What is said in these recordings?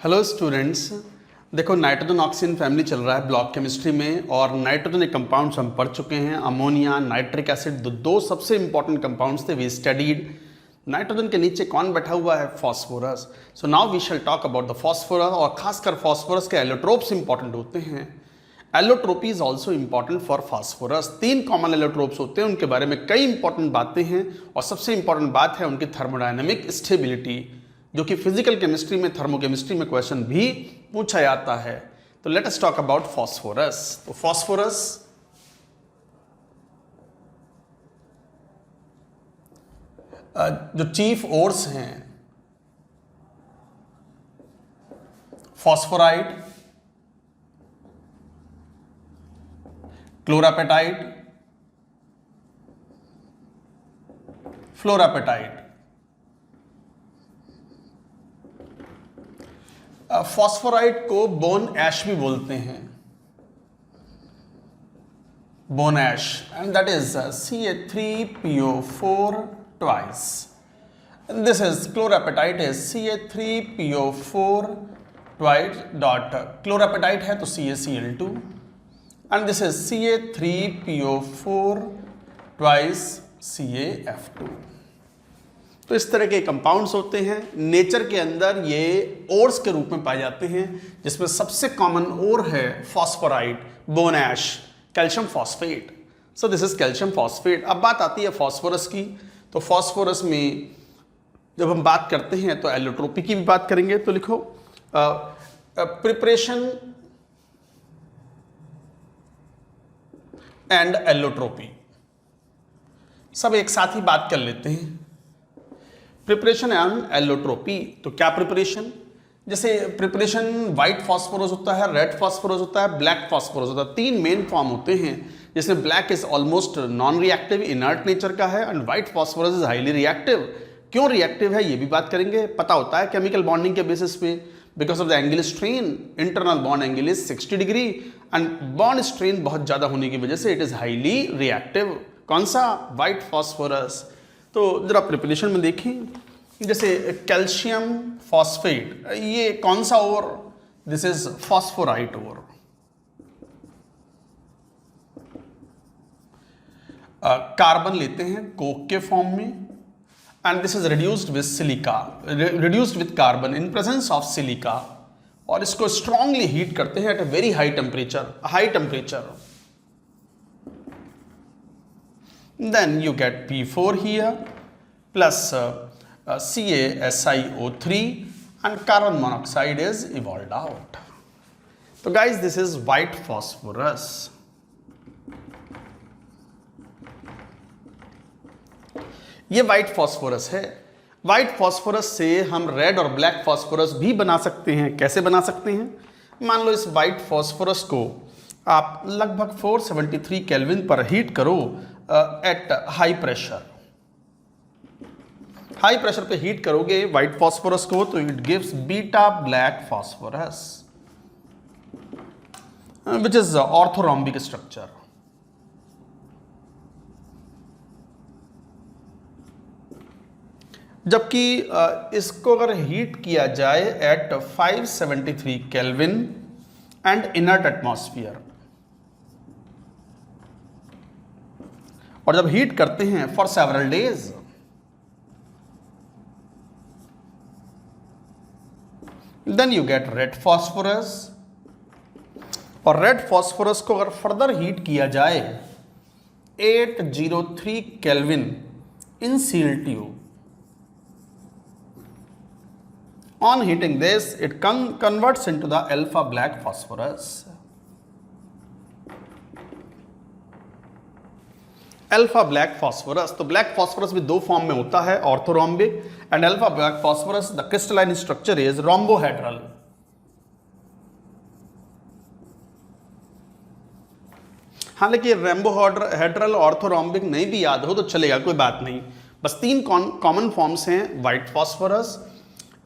Hello students. देखो, nitrogen oxygen family चल रहा है ब्लॉक केमिस्ट्री में, और नाइट्रोजन के कंपाउंड्स हम पढ़ चुके हैं। अमोनिया, नाइट्रिक एसिड, दो सबसे इंपॉर्टेंट कंपाउंड्स थे, वी स्टडीड। नाइट्रोजन के नीचे कौन बैठा हुआ है? Phosphorus. So now we shall talk about the phosphorus, और खासकर फॉस्फोरस के एलोट्रोप्स इंपॉर्टेंट होते हैं। Allotropy is also important for phosphorus. 3 common allotropes होते हैं, उनके बारे में कई इंपॉर्टेंट बातें हैं, और सबसे इंपॉर्टेंट बात है उनकी थर्मोडायनेमिक स्टेबिलिटी, जो कि फिजिकल केमिस्ट्री में, थर्मोकेमिस्ट्री में क्वेश्चन भी पूछा जाता है। तो let us talk about phosphorus. तो फॉस्फोरस जो चीफ ओर्स हैं, फॉस्फोराइड, क्लोरापेटाइट, फ्लोरापेटाइट। फॉस्फोराइड को बोन ऐश भी बोलते हैं, bone ash, and that is CA3PO4 twice. This is chlorapatite is CA3PO4 twice dot, chlorapatite है तो CaCl2, and this is CA3PO4 twice CaF2। तो इस तरह के कंपाउंड्स होते हैं। नेचर के अंदर ये ओर्स के रूप में पाए जाते हैं, जिसमें सबसे कॉमन ओर है phosphorite, bone ash, calcium phosphate. So this is calcium phosphate. अब बात आती है फॉस्फोरस की। तो फॉस्फोरस में जब हम बात करते हैं तो एलोट्रोपी की भी बात करेंगे। तो लिखो प्रिपरेशन एंड एलोट्रोपी, सब एक साथ ही बात कर लेते हैं। Preparation and allotropy. तो क्या प्रिपरेशन? जैसे प्रिपरेशन व्हाइट फॉस्फोरस होता है, रेड फॉस्फोरस होता है, ब्लैक फॉस्फोरस होता है। 3 मेन फॉर्म होते हैं, जिसमें black is almost non reactive, inert nature का है, and white phosphorus is highly reactive. क्यों रिएक्टिव है ये भी बात करेंगे। पता होता है केमिकल बॉन्डिंग के बेसिस पे, because of the angle strain, internal bond angle is 60 degree, and bond strain बहुत ज्यादा होने की वजह से इट इज हाईली रिएक्टिव। कौन सा? White phosphorus. तो जरा प्रिपरेशन में देखें, जैसे कैल्शियम फॉस्फेट, ये कौन सा ore? This is phosphorite ore. Carbon लेते हैं कोक के फॉर्म में, and this is reduced with silica, reduced with carbon in presence of silica, और इसको स्ट्रांगली हीट करते हैं at a very high temperature. Then you get P4 here plus CaSiO3, and carbon monoxide is evolved out. So guys, this is white phosphorus. ये white phosphorus है। White phosphorus से हम red और black phosphorus भी बना सकते हैं। कैसे बना सकते हैं? मान लो इस व्हाइट फॉस्फोरस को आप लगभग 473 केल्विन पर हीट करो at high pressure. High pressure पे हीट करोगे व्हाइट फॉस्फोरस को, तो it gives beta black phosphorus, which is orthorhombic structure. जबकि इसको अगर हीट किया जाए at 573 kelvin and inert atmosphere, और जब हीट करते हैं for several days, then you get red phosphorus. और रेड फॉस्फोरस को अगर फर्दर हीट किया जाए 803 kelvin in seal tube, on heating this it converts into the alpha black phosphorus. Alpha black phosphorus. तो ब्लैक फॉस्फोरस भी 2 form में होता है, orthorhombic and alpha black phosphorus. The crystalline structure is rhombohedral. हालांकि रेम्बोहेड्रल orthorhombic नहीं भी याद हो तो चलेगा, कोई बात नहीं। बस 3 कॉमन फॉर्म्स हैं, white phosphorus,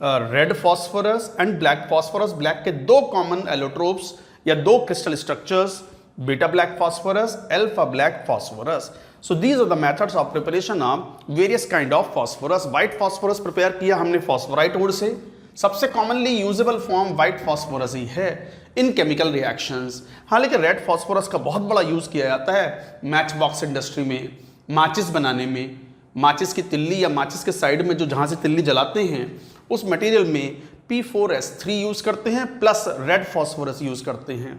red phosphorus and black phosphorus. Black के 2 कॉमन एलोट्रोप्स या 2 crystal structures, beta black phosphorus, alpha black phosphorus. So these are the methods of preparation of various kind of phosphorus. White phosphorus prepare किया हमने phosphorite ore से, सबसे commonly usable form white phosphorus ही है in chemical reactions. हालांकि red phosphorus का बहुत बड़ा यूज किया जाता है मैच बॉक्स इंडस्ट्री में, माचिस बनाने में। माचिस की तिल्ली या माचिस के साइड में जो जहां से तिल्ली जलाते हैं उस मटेरियल में P4S3 यूज करते हैं प्लस रेड फॉस्फोरस यूज करते हैं।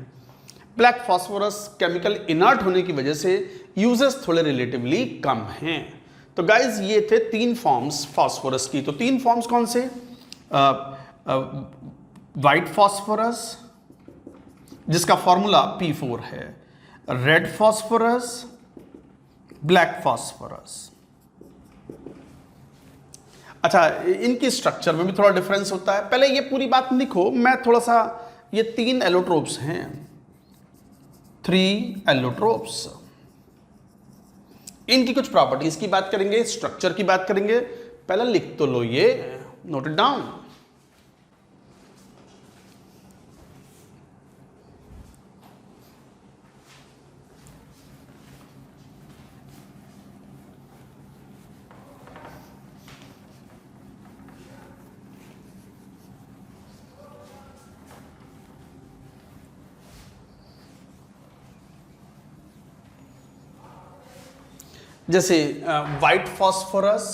ब्लैक फॉस्फोरस केमिकल इनर्ट होने की वजह से यूजेस थोड़े रिलेटिवली कम हैं। तो गाइज ये थे 3 फॉर्म्स फॉस्फोरस की। तो 3 फॉर्म्स कौन से? व्हाइट फॉस्फोरस जिसका फॉर्मूला P4 है, रेड फॉस्फोरस, ब्लैक फॉस्फोरस। अच्छा, इनकी स्ट्रक्चर में भी थोड़ा डिफरेंस होता है। पहले ये पूरी बात लिखो, मैं थोड़ा सा, ये 3 एलोट्रोप्स हैं, 3 एलोट्रोप्स। इनकी कुछ प्रॉपर्टीज की बात करेंगे, स्ट्रक्चर की बात करेंगे। पहले लिख तो लो, ये नोट इट डाउन। जैसे व्हाइट फॉस्फोरस,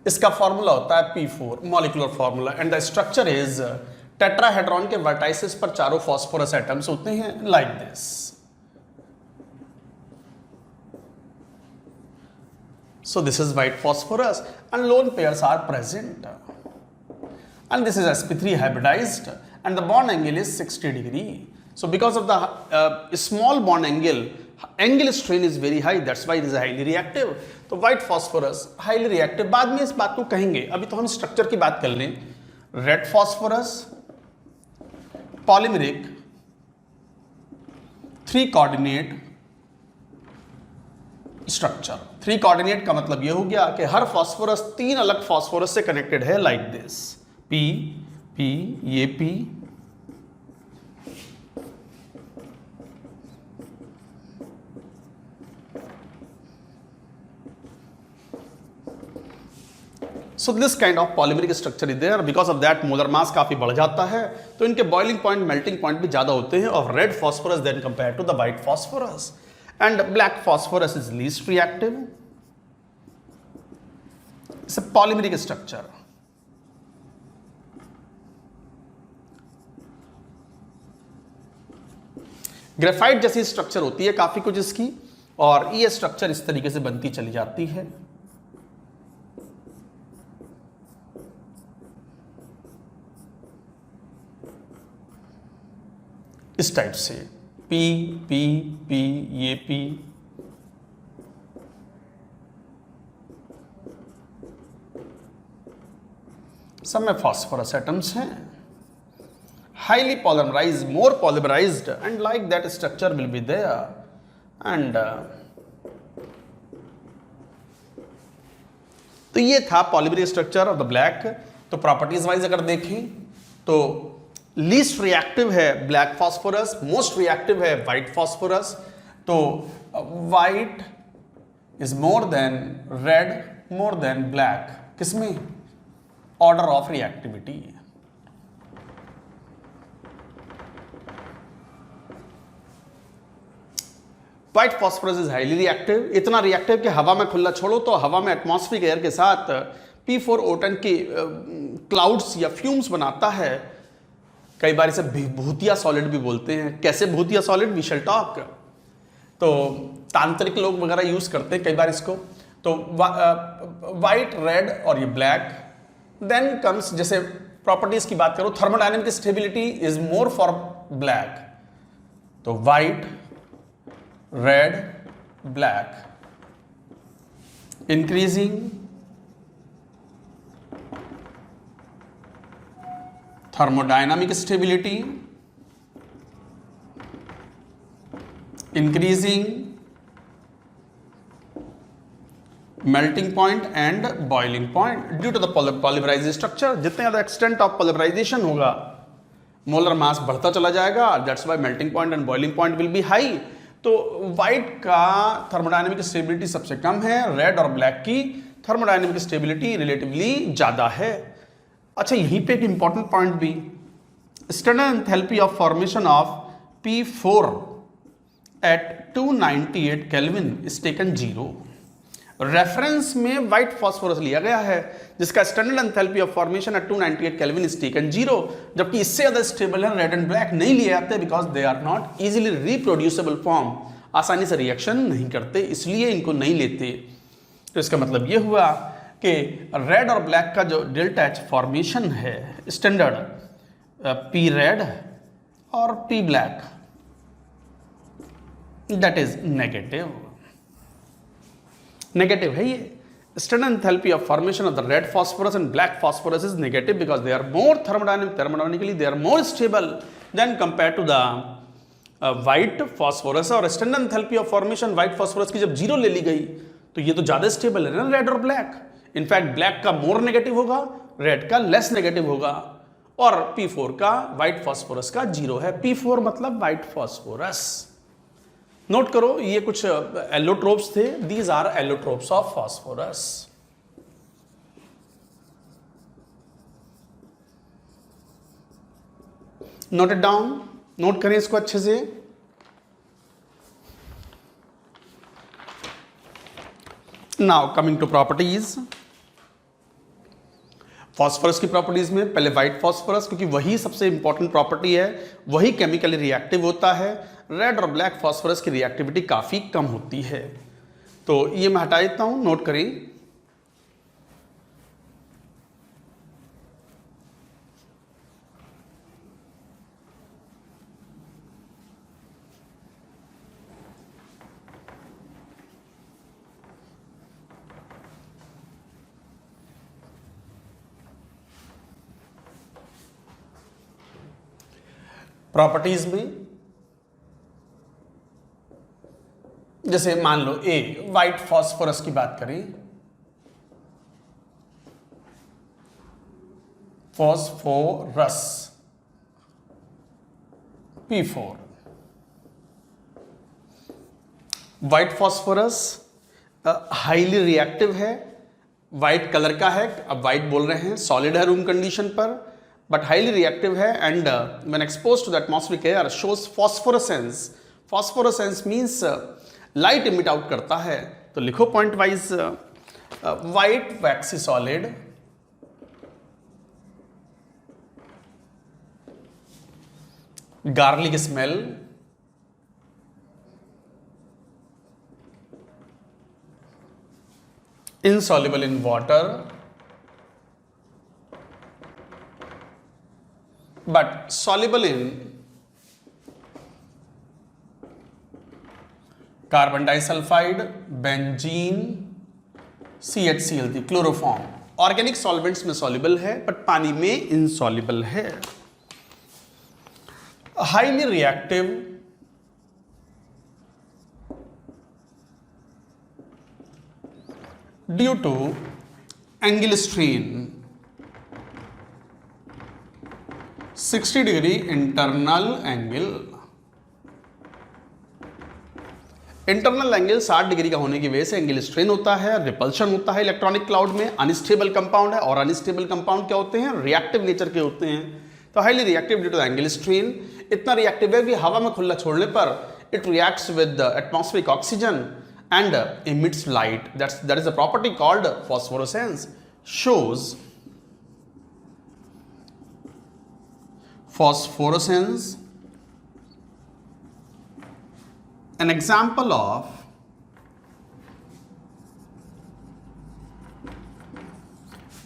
इसका फॉर्मूला होता है P4 molecular formula, and the structure is tetrahedron के वर्टाइसिस पर चारों फॉस्फोरस एटम्स होते हैं like this. So this is white phosphorus and lone pairs are present, and this is sp3 hybridized and the bond angle is 60 degree. So because of the small bond angle strain is very high, that's why it is highly reactive. तो white phosphorus highly reactive, बाद में इस बात को कहेंगे, अभी तो हम स्ट्रक्चर की बात कर लें। Red phosphorus polymeric 3 coordinate structure. 3 coordinate का मतलब यह हो गया कि हर फॉस्फोरस 3 अलग फॉस्फोरस से कनेक्टेड है लाइक दिस, P, P, ये P, so this kind of polymeric structure is there. Because of that molar mass काफी बढ़ जाता है, तो इनके बॉइलिंग पॉइंट, मेल्टिंग पॉइंट भी ज्यादा होते हैं of red phosphorus than compare to the white phosphorus. And black phosphorus is least reactive. It's a polymeric structure. Graphite जैसी स्ट्रक्चर होती है काफी कुछ इसकी, और ये स्ट्रक्चर इस तरीके से बनती चली जाती है। इस टाइप से P, P, P, ये P, सब में फॉस्फोरस एटम्स हैं, highly polymerized, more polymerized, and like that structure will be there. And तो ये था polymeric structure of the black. तो प्रॉपर्टीज वाइज अगर देखें तो लीस्ट रिएक्टिव है ब्लैक फॉस्फोरस, मोस्ट रिएक्टिव है व्हाइट फॉस्फोरस। तो white is more than red, more than black, किसमें? Order of reactivity. White phosphorus is highly reactive, इतना reactive कि हवा में खुला छोड़ो तो हवा में एटमॉस्फेरिक एयर के साथ P4O10 की क्लाउड्स या फ्यूम्स बनाता है। कई बार इसे भूतिया सॉलिड भी बोलते हैं। कैसे भूतिया सॉलिड? We shall talk. तो तांत्रिक लोग वगैरह यूज करते हैं कई बार इसको। तो व्हाइट, रेड और ये ब्लैक। देन कम्स, जैसे प्रॉपर्टीज की बात करो, thermodynamic stability is more for black. तो white, red, black, increasing thermodynamic stability, increasing melting point and boiling point due to the polymerized structure। जितने ज़्यादा एक्सटेंट ऑफ polymerization होगा, मोलर मास बढ़ता चला जाएगा, that's why melting point and boiling point will be high. तो white का thermodynamic stability सबसे कम है, रेड और ब्लैक की थर्मोडायनेमिक स्टेबिलिटी रिलेटिवली ज़्यादा है। अच्छा, यहीं पे एक इंपॉर्टेंट पॉइंट भी, standard enthalpy of formation of P4 at 298 kelvin is taken 0। Reference में व्हाइट फॉस्फोरस लिया गया है जिसका standard enthalpy of formation at 298 kelvin is taken 0, जबकि इससे ज्यादा स्टेबल है रेड एंड ब्लैक नहीं लिए जाते because they are not easily reproducible form, आसानी से रिएक्शन नहीं करते, इसलिए इनको नहीं लेते। तो इसका मतलब ये हुआ कि रेड और ब्लैक का जो डेल्टा एच फॉर्मेशन है स्टैंडर्ड पी रेड और P black, that is negative. Negative है ये। Standard enthalpy of formation of the red phosphorus and black phosphorus is negative because they are more thermodynamically they are more stable than compared to the white phosphorus। और standard enthalpy of formation white phosphorus की जब 0 ले ली गई तो ये तो ज्यादा stable है ना रेड और ब्लैक। इनफैक्ट ब्लैक का मोर नेगेटिव होगा, रेड का लेस नेगेटिव होगा, और P4 का व्हाइट phosphorus का 0 है। P4 मतलब व्हाइट phosphorus। नोट करो ये कुछ एलोट्रोप्स थे, these are allotropes of phosphorus. Note it down, note करें इसको अच्छे से। Now coming to properties, phosphorus की प्रॉपर्टीज में पहले व्हाइट फॉस्फोरस, क्योंकि वही सबसे इंपॉर्टेंट प्रॉपर्टी है, वही केमिकली रिएक्टिव होता है। रेड और ब्लैक फॉस्फोरस की रिएक्टिविटी काफी कम होती है, तो ये मैं हटा देता हूं, नोट करें। प्रॉपर्टीज में जैसे मान लो ए व्हाइट फॉस्फोरस की बात करें, phosphorus P4, white phosphorus highly reactive है, व्हाइट कलर का है, अब व्हाइट बोल रहे हैं, सॉलिड है रूम कंडीशन पर, बट हाईली रिएक्टिव है and when exposed to the atmospheric air shows phosphorescence. Phosphorescence means light emit out करता है। तो लिखो point wise, white waxy solid garlic smell, insoluble in water but soluble in carbon disulfide, benzene, CHCl3, chloroform. Organic solvents में soluble है but पानी में insoluble है। Highly reactive, due to angle strain 60 degree internal angle. Internal angle 60 degree का होने की वजह से एंगल स्ट्रेन होता है, रिपल्शन होता है इलेक्ट्रॉनिक क्लाउड में। अनस्टेबल कंपाउंड है, और अनस्टेबल कंपाउंड क्या होते हैं? रिएक्टिव नेचर के होते हैं। तो highly reactive due to angle strain, इतना रिएक्टिव है कि हवा में खुला छोड़ने पर it reacts with atmospheric oxygen and emits light. That is a property called phosphorescence. Shows phosphorescence, an example of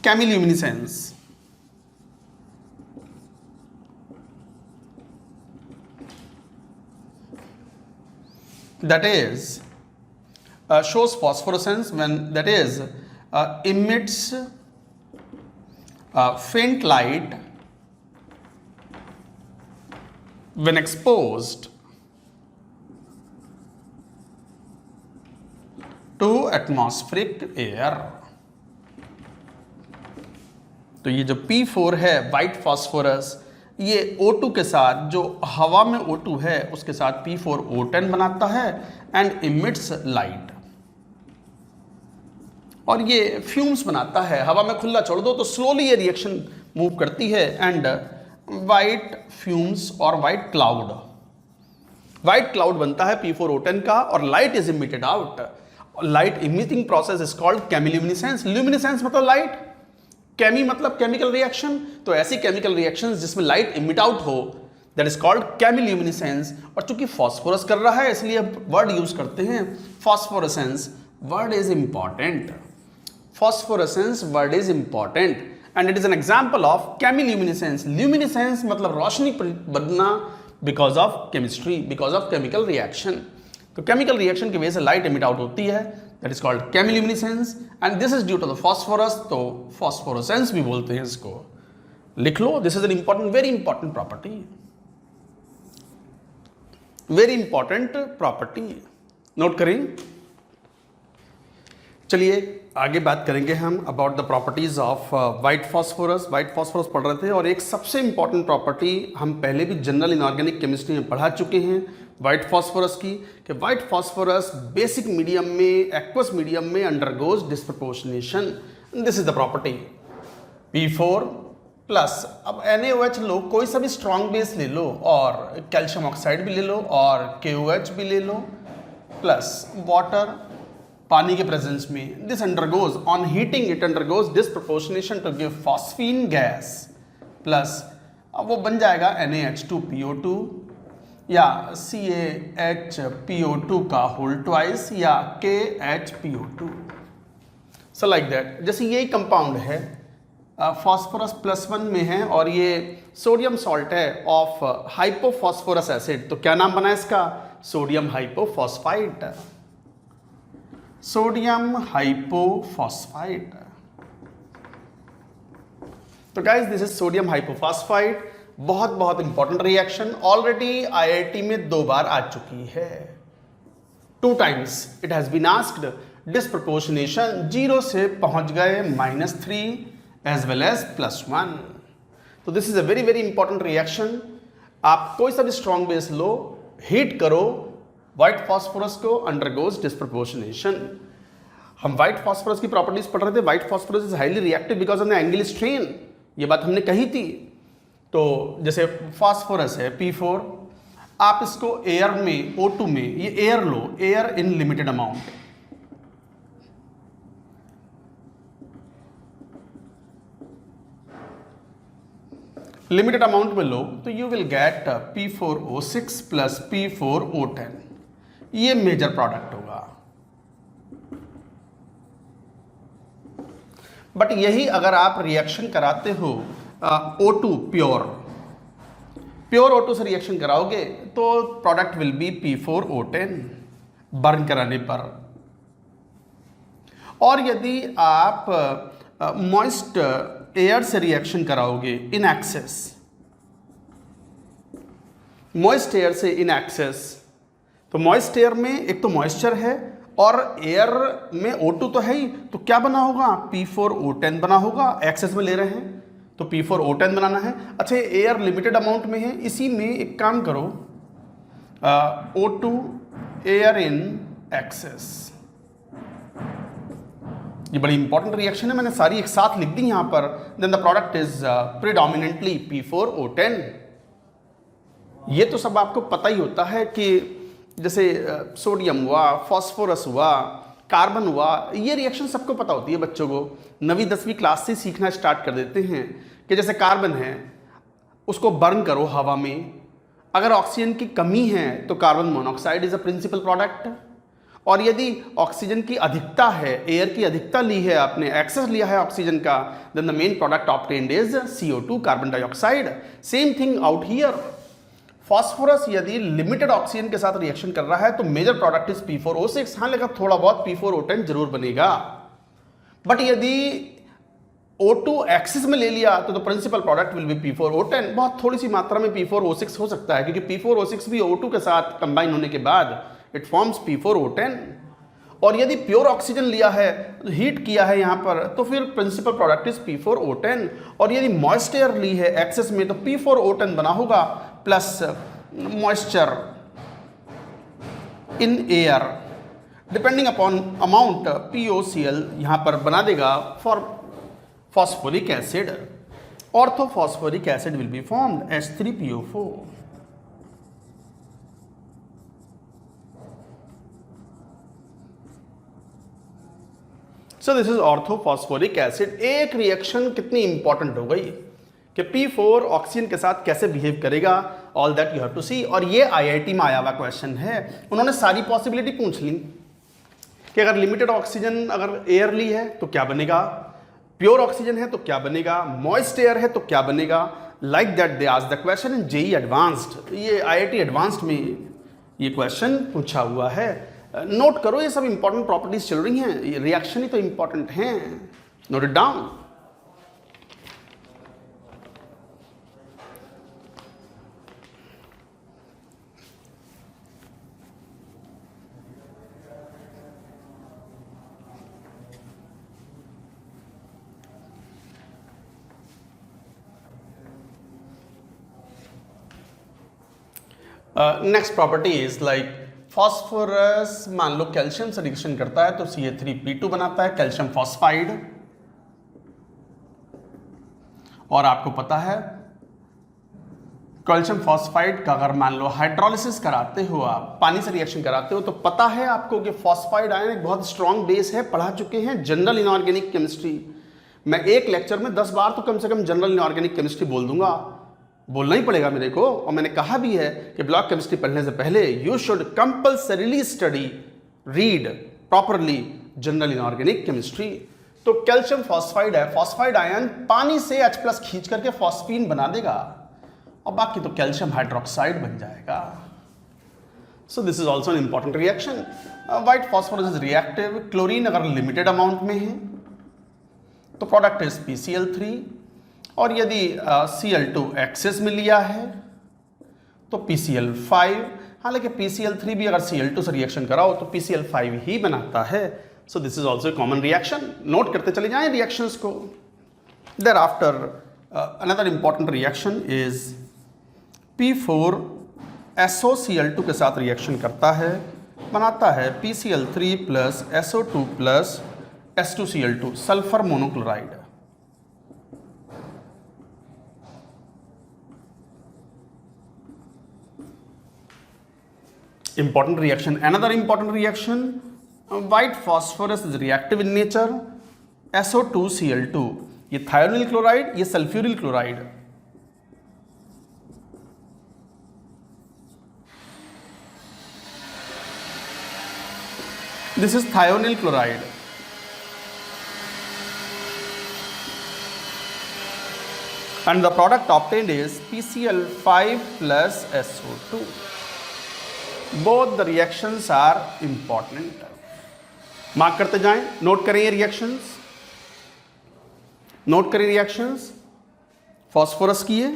chemiluminescence. That is shows phosphorescence when that is emits faint light when exposed to atmospheric air। तो ये जो P4 है white phosphorus, ये O2 के साथ, जो हवा में O2 है उसके साथ P4O10 बनाता है एंड इमिट्स लाइट, और ये फ्यूम्स बनाता है। हवा में खुला छोड़ दो तो स्लोली ये रिएक्शन मूव करती है एंड वाइट फ्यूम्स और वाइट क्लाउड बनता है P4O10 का और light is emitted out. Light emitting process is called chemiluminescence. Luminescence मतलब लाइट, केमी मतलब केमिकल रिएक्शन, तो ऐसी केमिकल रिएक्शन जिसमें लाइट इमिट आउट हो दैट इज कॉल्ड केमिल्यूमिनेसेंस। और चूंकि फॉस्फोरस कर रहा है इसलिए वर्ड यूज करते हैं phosphorescence. Word is important, phosphorescence word is important and it is an example of chemiluminescence. Luminescence मतलब रोशनी बनना because of chemistry, because of chemical reaction. तो केमिकल रिएक्शन की वजह से लाइट इमिट आउट होती है that is called chemiluminescence and this is due to the phosphorus, तो फॉस्फोरेसेंस भी बोलते हैं इसको। लिख लो, this is an important, very important property, very important property, note करें। चलिए आगे बात करेंगे हम about the properties of white phosphorus. White phosphorus पढ़ रहे थे और एक सबसे इंपॉर्टेंट प्रॉपर्टी हम पहले भी जनरल इनऑर्गेनिक केमिस्ट्री में पढ़ा चुके हैं व्हाइट फॉस्फोरस की, कि व्हाइट फॉस्फोरस बेसिक मीडियम में, एक्वस मीडियम में undergoes disproportionation. This is the property P4 plus, अब NaOH लो, कोई सा भी स्ट्रॉन्ग बेस ले लो और कैल्शियम ऑक्साइड भी ले लो और KOH भी ले लो प्लस वाटर पानी के प्रेजेंस में, this undergoes on heating it undergoes disproportionation to give phosphine gas plus, अब वो बन जाएगा NaH2PO2 या CaHPO2 का होल ट्वाइस या KHPO2, सो लाइक दैट। जैसे यही कंपाउंड है फॉस्फोरस +1 में है और ये सोडियम सॉल्ट है ऑफ हाइपोफॉस्फोरस एसिड, तो क्या नाम बना इसका? Sodium hypophosphite, sodium hypophosphite. तो guys this is sodium hypophosphite, बहुत बहुत इंपॉर्टेंट रिएक्शन, ऑलरेडी IIT में 2 बार आ चुकी है, 2 times it has been asked. Disproportionation 0 से पहुंच गए -3 एज वेल एज +1, तो this is a very very important reaction. आप कोई सा भी स्ट्रॉन्ग बेस लो, हीट करो, व्हाइट फॉस्फोरस को अंडरगोज डिस्प्रपोर्शनेशन। हम व्हाइट फॉस्फोरस की प्रॉपर्टीज पढ़ रहे थे। White phosphorus is highly reactive because of the angle strain, ये बात हमने कही थी। तो जैसे फॉस्फोरस है P4, आप इसको एयर में O2 में, ये air low, air in limited amount, limited amount में लो तो you will get P4O6 plus P4O10, ये मेजर प्रोडक्ट होगा। बट यही अगर आप रिएक्शन कराते हो O2 प्योर O2 से रिएक्शन कराओगे तो product will be P4O10 burn कराने पर। और यदि आप मॉइस्ट एयर से रिएक्शन कराओगे इन एक्सेस, मॉइस्ट एयर से इन एक्सेस, तो मॉइस्ट एयर में एक तो मॉइस्चर है और एयर में O2 तो है ही, तो क्या बना होगा? P4O10 बना होगा। एक्सेस में ले रहे हैं तो P4O10 बनाना है। अच्छा एयर लिमिटेड अमाउंट में है, इसी में एक काम करो O2 एयर इन एक्सेस, ये बड़ी इंपॉर्टेंट रिएक्शन है, मैंने सारी एक साथ लिख दी यहां पर। Then the product is predominantly P4O10। ये तो सब आपको पता ही होता है कि जैसे सोडियम हुआ, फॉस्फोरस हुआ, कार्बन हुआ, ये रिएक्शन सबको पता होती है। बच्चों को 9वीं 10वीं क्लास से सीखना स्टार्ट कर देते हैं कि जैसे कार्बन है उसको बर्न करो हवा में, अगर ऑक्सीजन की कमी है तो carbon monoxide is a principal product, और यदि ऑक्सीजन की अधिकता है, एयर की अधिकता ली है आपने, एक्सेस लिया है ऑक्सीजन का, then the main product obtained is CO2 carbon dioxide. Same thing out here, phosphorus यदि लिमिटेड ऑक्सीजन के साथ रिएक्शन कर रहा है तो मेजर प्रोडक्ट इज P4O6। हाँ लेकिन थोड़ा बहुत P4O10 जरूर बनेगा, बट यदि O2 एक्सिस में ले लिया तो principal product will be P4O10। बहुत थोड़ी सी मात्रा में P4O6 हो सकता है क्योंकि P4O6 भी O2 के साथ कंबाइन होने के बाद इट फॉर्म्स P4O10। और यदि प्योर ऑक्सीजन लिया है, हीट किया है यहाँ पर, तो फिर प्रिंसिपल प्रोडक्ट इज P4O10। और यदि मॉइस्ट एयर ली है एक्सेस में तो P4O10 बना होगा plus moisture in air, depending upon amount POCl यहाँ पर बना देगा for phosphoric acid. orthophosphoric acid will be formed, H3PO4. So this is orthophosphoric acid. एक रिएक्शन कितनी इंपॉर्टेंट हो गई कि P4 ऑक्सीजन के साथ कैसे बिहेव करेगा, all that you have to see. और ये IIT में आया हुआ क्वेश्चन है। उन्होंने सारी पॉसिबिलिटी पूछ ली कि अगर लिमिटेड ऑक्सीजन अगर एयरली है तो क्या बनेगा, प्योर ऑक्सीजन है तो क्या बनेगा, मॉइस्ट एयर है तो क्या बनेगा, like that they asked the question in JEE advanced. ये IIT एडवांस्ड में ये क्वेश्चन पूछा हुआ है। नोट करो, ये सब इंपॉर्टेंट प्रॉपर्टीज चल रही हैं, ये रिएक्शन ही तो इंपॉर्टेंट हैं, note it down. Next property is like phosphorus, मान लो कैल्शियम से रिएक्शन करता है तो Ca3P2 बनाता है, कैल्शियम फॉस्फाइड। और आपको पता है कैल्शियम फॉस्फाइड का अगर मान लो हाइड्रोलिसिस कराते हो, आप पानी से रिएक्शन कराते हो, तो पता है आपको कि फॉस्फाइड आयन एक बहुत स्ट्रॉन्ग बेस है, पढ़ा चुके हैं जनरल इनऑर्गेनिक केमिस्ट्री। मैं एक लेक्चर में 10 बार तो कम से कम जनरल इनऑर्गेनिक केमिस्ट्री बोल दूंगा, बोलना ही पड़ेगा मेरे को। और मैंने कहा भी है कि ब्लॉक केमिस्ट्री पढ़ने से पहले you should compulsorily study, read properly general inorganic chemistry. तो कैल्शियम फॉस्फाइड है, फॉस्फाइड आयन पानी से H+ खींच करके फॉस्फीन बना देगा और बाकी तो कैल्शियम हाइड्रोक्साइड बन जाएगा। सो this is also an important reaction. White phosphorus is reactive, chlorine अगर लिमिटेड अमाउंट में है तो प्रोडक्ट इज PCl3, और यदि Cl2 एक्सेस में लिया है तो PCl5। हालांकि PCl3 भी अगर Cl2 से रिएक्शन कराओ तो PCl5 ही बनाता है। So this is also common reaction, note करते चले जाएं रिएक्शंस को। Thereafter another important reaction is P4 SOCl2 के साथ रिएक्शन करता है, बनाता है PCl3 plus SO2 plus S2Cl2, sulphur monochloride. Important reaction, another important reaction, white phosphorus is reactive in nature, SO2Cl2, ये thionyl chloride, ये sulfuryl chloride। This is thionyl chloride, and the product obtained is PCl5 plus SO2। Both the reactions are important। Mark करते जाएं, note करें ये reactions, note करें reactions phosphorus की है।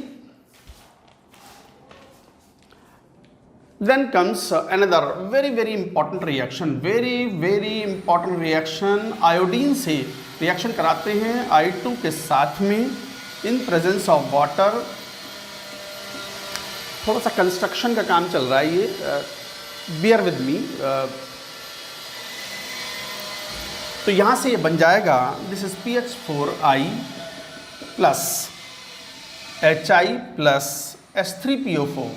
Then comes another very important reaction, very important reaction। Iodine से reaction कराते हैं I2 के साथ में इन प्रेजेंस ऑफ वाटर। थोड़ा सा कंस्ट्रक्शन का काम चल रहा है, ये बियर विद मी। तो यहां से ये बन जाएगा, this is PH4I plus HI plus H3PO4,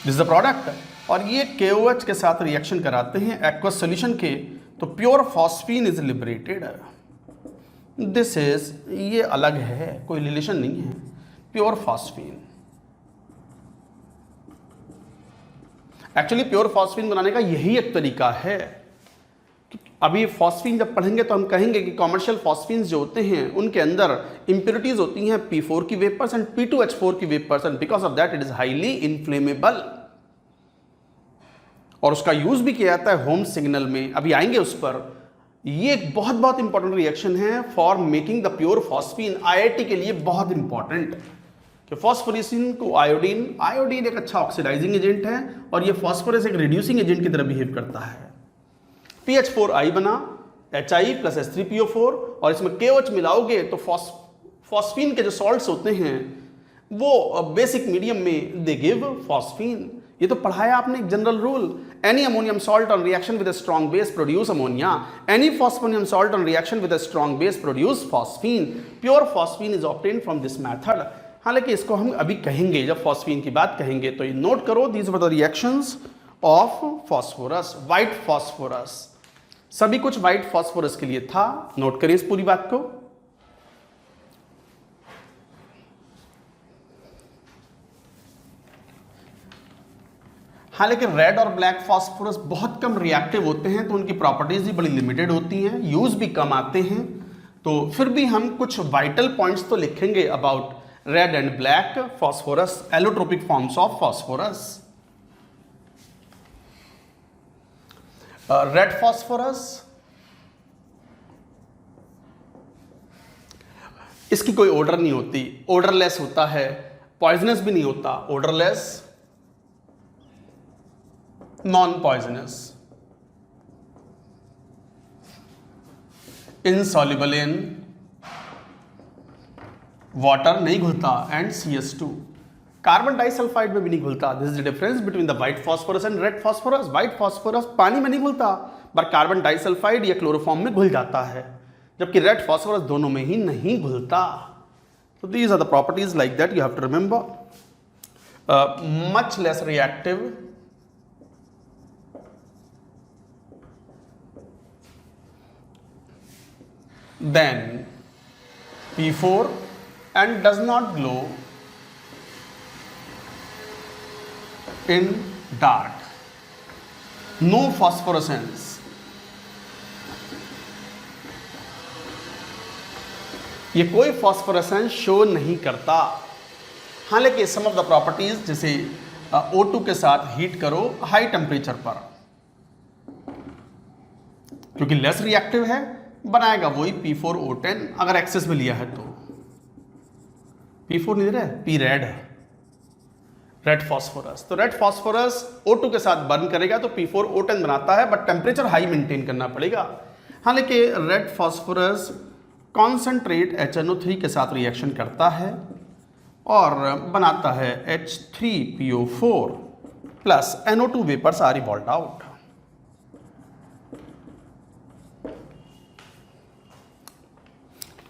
this the product. और ये KOH के साथ रिएक्शन कराते हैं एक्वस सोल्यूशन के, तो pure phosphine is liberated. This is, ये अलग है, कोई रिलेशन नहीं है, pure phosphine. Actually pure phosphine बनाने का यही एक तरीका है। अभी फॉस्फीन जब पढ़ेंगे तो हम कहेंगे कि कॉमर्शियल फॉस्फीन्स जो होते हैं उनके अंदर इंप्योरिटीज होती हैं P4 की वेपर्स एंड P2H4 की vapours, and because of that it is highly inflammable. और उसका यूज भी किया जाता है होम सिग्नल में, अभी आएंगे उस पर। ये एक बहुत इंपॉर्टेंट रिएक्शन है for making the pure phosphine. IIT के लिए बहुत इंपॉर्टेंट कि फॉस्फोरिसिन को आयोडीन एक अच्छा ऑक्सीडाइजिंग एजेंट है और ये फॉस्फोरस एक रिड्यूसिंग एजेंट की तरह बिहेव करता है। PH4I बना, HI प्लस H3PO4, और इसमें KOH मिलाओगे तो फॉस्फीन के जो सॉल्ट्स होते हैं वो बेसिक मीडियम में दे गिव फॉस्फीन। ये तो पढ़ाया आपने एक general rule. Any ammonium salt on reaction with a strong base produce ammonia, any phosphonium salt on reaction with a strong base produce phosphine, pure phosphine is obtained from this method. हालांकि इसको हम अभी कहेंगे, जब phosphine की बात कहेंगे। तो ये नोट करो, these were the reactions of phosphorus, white phosphorus. सभी कुछ व्हाइट फॉस्फोरस के लिए था। नोट करिए इस पूरी बात को। हालांकि रेड और ब्लैक फॉस्फोरस बहुत कम रिएक्टिव होते हैं, तो उनकी प्रॉपर्टीज भी बड़ी लिमिटेड होती हैं, यूज भी कम आते हैं। तो फिर भी हम कुछ वाइटल पॉइंट्स तो लिखेंगे about red and black phosphorus, allotropic forms of phosphorus. Red phosphorus, इसकी कोई ओडर नहीं होती, ओडरलेस होता है, पॉइजनस भी नहीं होता, odourless, non poisonous, insoluble in water, नहीं घुलता, एंड CH2, कार्बन डाइसल्फाइड में भी नहीं घुलता। This is the difference between the white phosphorus and red phosphorus. White phosphorus पानी में नहीं घुलता, पर कार्बन डाइसल्फाइड या क्लोरोफॉर्म में घुल जाता है, जबकि रेड फॉस्फोरस दोनों में ही नहीं घुलता। तो these are the properties like that you have to remember. Much less reactive, then P4 and does not glow in dark. No phosphorescence. ये कोई फॉस्फोरेसेंस शो नहीं करता। हालांकि सम ऑफ द प्रॉपर्टीज, जैसे O2 के साथ हीट करो हाई टेम्परेचर पर, क्योंकि लेस रिएक्टिव है, बनाएगा वही P4O10। अगर एक्सेस में लिया है तो P4 नहीं दे रहा है, P रेड है, रेड फॉस्फोरस। तो रेड फॉस्फोरस O2 के साथ बर्न करेगा तो P4O10 बनाता है, बट टेम्परेचर हाई मेंटेन करना पड़ेगा। हालांकि रेड फॉस्फोरस कॉन्सेंट्रेट HNO3 के साथ रिएक्शन करता है और बनाता है H3PO4 plus NO2 vapours are evolved out.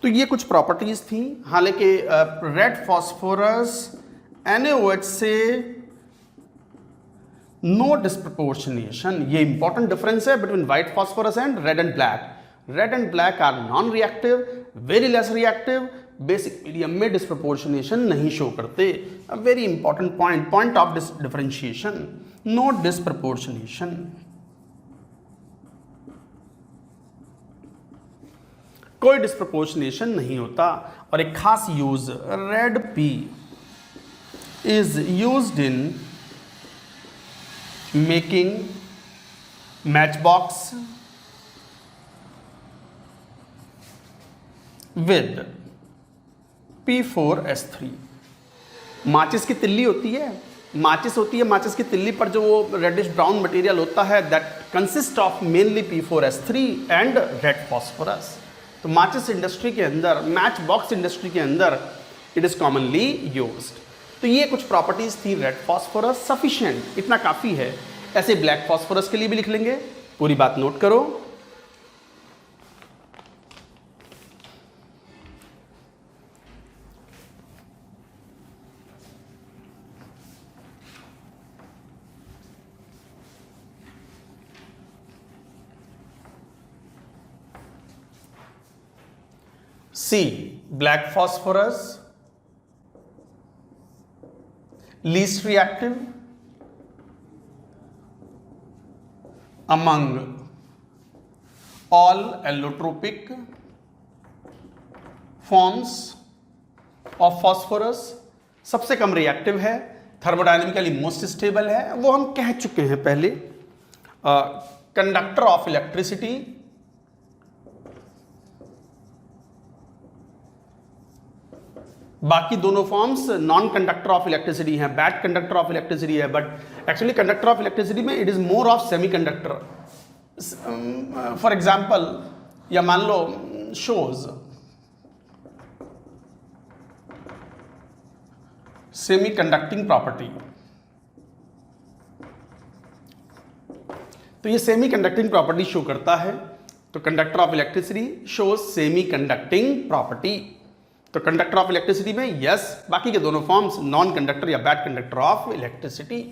तो ये कुछ प्रॉपर्टीज थी। हालांकि रेड फॉस्फोरस NaOH से नो डिस्प्रपोर्शनेशन, ये इंपॉर्टेंट डिफरेंस है between white phosphorus and red and black. Red and black are non reactive, very less reactive, basic medium में disproportionation नहीं शो करते। A very important point, point of differentiation, no disproportionation. कोई disproportionation नहीं होता। और एक खास use, red P is used in making match box with P4S3। माचिस की तिल्ली होती है, माचिस की तिल्ली पर जो वो रेडिश ब्राउन मटेरियल होता है, that consist of mainly P4S3 and red phosphorus. तो माचिस इंडस्ट्री के अंदर, मैच बॉक्स इंडस्ट्री के अंदर इट इज कॉमनली यूज्ड। तो ये कुछ प्रॉपर्टीज थी रेड फॉस्फोरस, सफिशिएंट, इतना काफी है। ऐसे ब्लैक फॉस्फोरस के लिए भी लिख लेंगे, पूरी बात नोट करो। C, black phosphorus, least reactive among all allotropic forms of phosphorus, सबसे कम रिएक्टिव है, थर्मोडायनेमिकली मोस्ट स्टेबल है, वो हम कह चुके हैं पहले। कंडक्टर ऑफ इलेक्ट्रिसिटी, बाकी दोनों forms non conductor of electricity हैं, बैड कंडक्टर ऑफ इलेक्ट्रिसिटी है, but actually conductor of electricity में it is more of semiconductor. For example, या मान लो शोज सेमी कंडक्टिंग प्रॉपर्टी, ये सेमी कंडक्टिंग प्रॉपर्टी शो करता है। तो conductor of electricity shows semiconducting property. तो कंडक्टर ऑफ इलेक्ट्रिसिटी में यस, बाकी के दोनों फॉर्म्स नॉन कंडक्टर या bad conductor of electricity.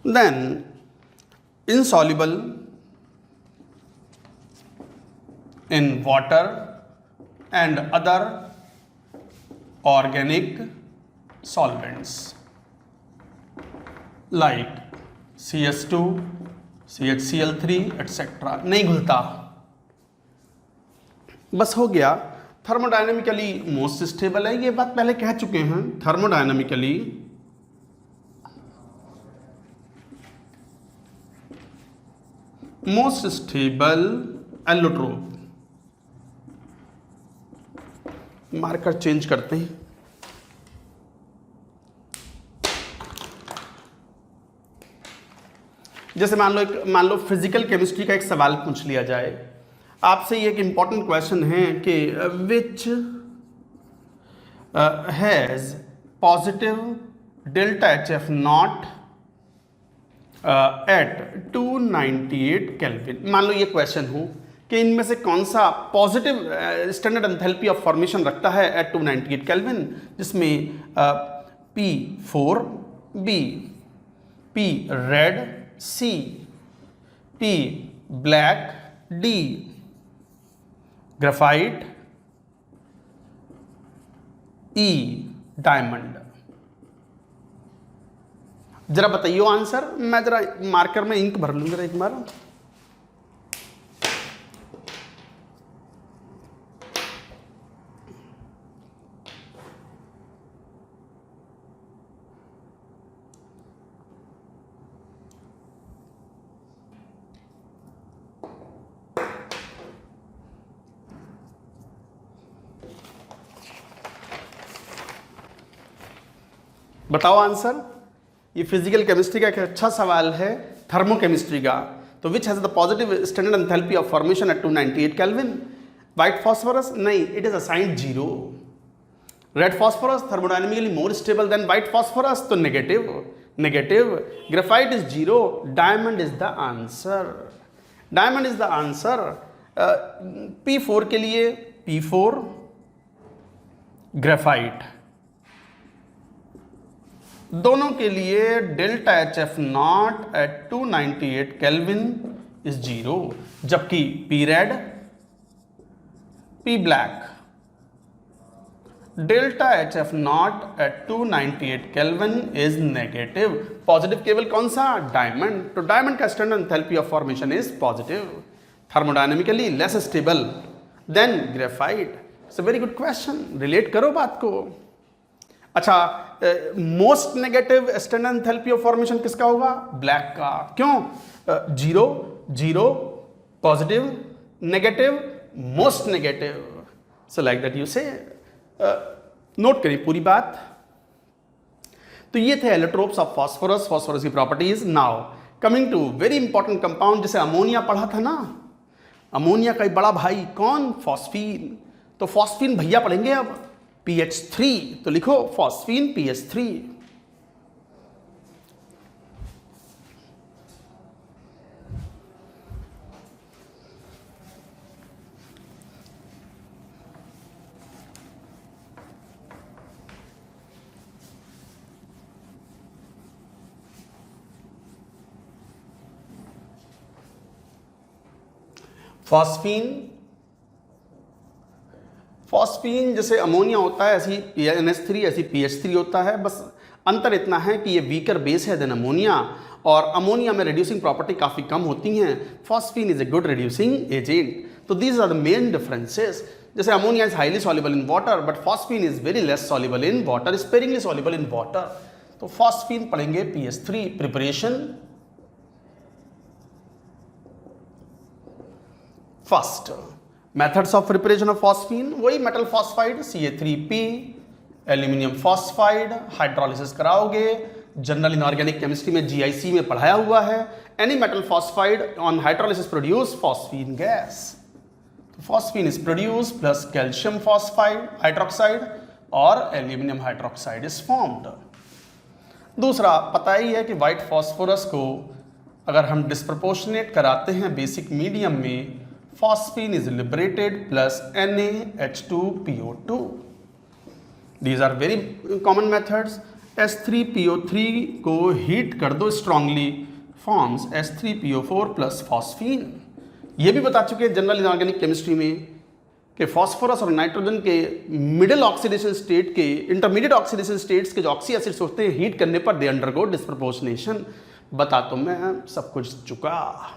Then insoluble in water and other organic solvents like CH2, CHCl3 etc. नहीं घुलता। बस हो गया। थर्मोडायनेमिकली मोस्ट स्टेबल है, ये बात पहले कह चुके हैं। Thermodynamically most stable allotrope. Marker change करते हैं। जैसे मान लो फिजिकल केमिस्ट्री का एक सवाल पूछ लिया जाए आपसे। ये एक इंपॉर्टेंट क्वेश्चन है कि which has positive delta HF naught at 298 kelvin. मान लो ये क्वेश्चन हो कि इनमें से कौन सा positive standard enthalpy of formation रखता है एट 298 केल्विन, जिसमें P4 B, P red C, P black D, graphite E diamond. जरा बताइए आंसर। मैं जरा मार्कर में इंक भर लूँ जरा एक बार। बताओ आंसर। ये फिजिकल केमिस्ट्री का एक अच्छा सवाल है, थर्मोकेमिस्ट्री का। तो which has the positive standard enthalpy of formation at 298 kelvin? White phosphorus नहीं, it is assigned 0। Red phosphorus thermodynamically more stable than white phosphorus, तो negative. Graphite is 0, diamond is the answer. Diamond is the answer. P4 के लिए P4 graphite, दोनों के लिए delta HF naught at 298 kelvin is 0, जबकि P red P black delta HF naught at 298 kelvin is negative. Positive केवल कौन सा? Diamond. तो डायमंड का standard enthalpy of formation is positive, thermodynamically less stable than graphite. It's a very good question, relate करो बात को। अच्छा, most negative standard enthalpy of formation किसका होगा? ब्लैक का। क्यों? 0 positive negative most negative. So like that you say note करिए पूरी बात। तो ये थे एलोट्रोप्स ऑफ फॉस्फोरस, फॉस्फोरस की properties. Now coming to very important compound, जैसे अमोनिया पढ़ा था ना, अमोनिया का बड़ा भाई कौन? फॉस्फीन। तो फॉस्फीन भैया पढ़ेंगे अब PH3, तो लिखो फॉस्फीन PH3। फॉस्फीन जैसे अमोनिया होता है ऐसी NH3 ऐसी PH3 होता है। बस अंतर इतना है कि ये वीकर बेस है देन अमोनिया, और अमोनिया में रिड्यूसिंग प्रॉपर्टी काफ़ी कम होती हैं। Phosphine is a good reducing agent. तो these are the main differences. जैसे ammonia is highly soluble in water, but phosphine is very less soluble in water, sparingly soluble in water. तो phosphine पढ़ेंगे PH3। Preparation first, methods of preparation of phosphine, वही metal phosphide CA3P, aluminium phosphide, hydrolysis कराओगे। General inorganic chemistry में GIC में पढ़ाया हुआ है। Any metal phosphide on hydrolysis produce phosphine gas. Phosphine is produce plus calcium phosphide hydroxide और aluminium hydroxide is formed. दूसरा पता ही है कि व्हाइट फॉस्फोरस को अगर हम डिस्प्रपोर्शनेट कराते हैं बेसिक मीडियम में, phosphine is liberated plus NaH2PO2। These are very common methods. H3PO3 को हीट कर दो strongly, forms H3PO4 plus phosphine. ये भी बता चुके हैं जनरल इनऑर्गेनिक केमिस्ट्री में कि फॉस्फोरस और नाइट्रोजन के मिडिल ऑक्सीडेशन स्टेट के, इंटरमीडिएट ऑक्सीडेशन स्टेट्स के जो ऑक्सी एसिड्स होते हैं, हीट करने पर दे अंडरगो डिस्प्रपोर्शनेशन। बता तो मैं सब कुछ चुका,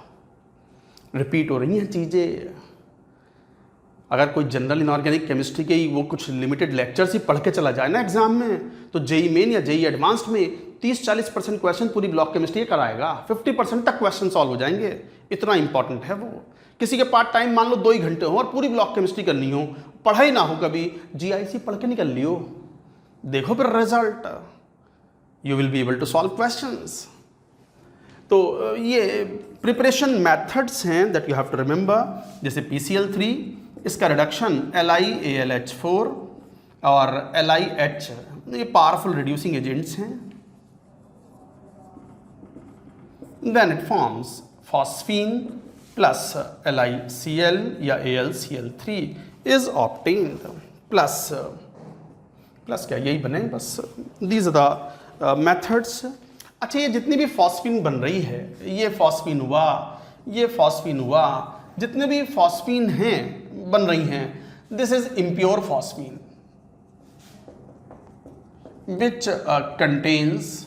रिपीट हो रही हैं चीज़ें। अगर कोई जनरल इनऑर्गेनिक केमिस्ट्री के ही वो कुछ लिमिटेड लेक्चर्स ही पढ़ के चला जाए ना एग्जाम में, तो जेई मेन या जेई एडवांस्ड में 30-40% क्वेश्चन पूरी ब्लॉक केमिस्ट्री कराएगा, 50% तक क्वेश्चन सॉल्व हो जाएंगे। इतना इंपॉर्टेंट है वो। किसी के पार्ट टाइम मान लो 2 ही घंटे हो और पूरी ब्लॉक केमिस्ट्री करनी हो, पढ़ा ही ना हो कभी, जीआईसी पढ़ के निकल लियो, देखो फिर result, you will be able to solve questions. तो ये प्रिपरेशन मेथड्स हैं that you have to remember. जैसे PCl3, इसका रिडक्शन LiAlH4 और LiH, ये पावरफुल रिड्यूसिंग एजेंट्स हैं। Then it forms phosphine plus LiCl या AlCl3 इज ऑब्टेन्ड प्लस क्या, यही बने बस। These are the methods. अच्छा, ये जितनी भी फॉस्फीन बन रही है, ये फॉस्फीन हुआ, ये फॉस्फीन हुआ, जितने भी फॉस्फीन हैं बन रही हैं, this is impure phosphine which contains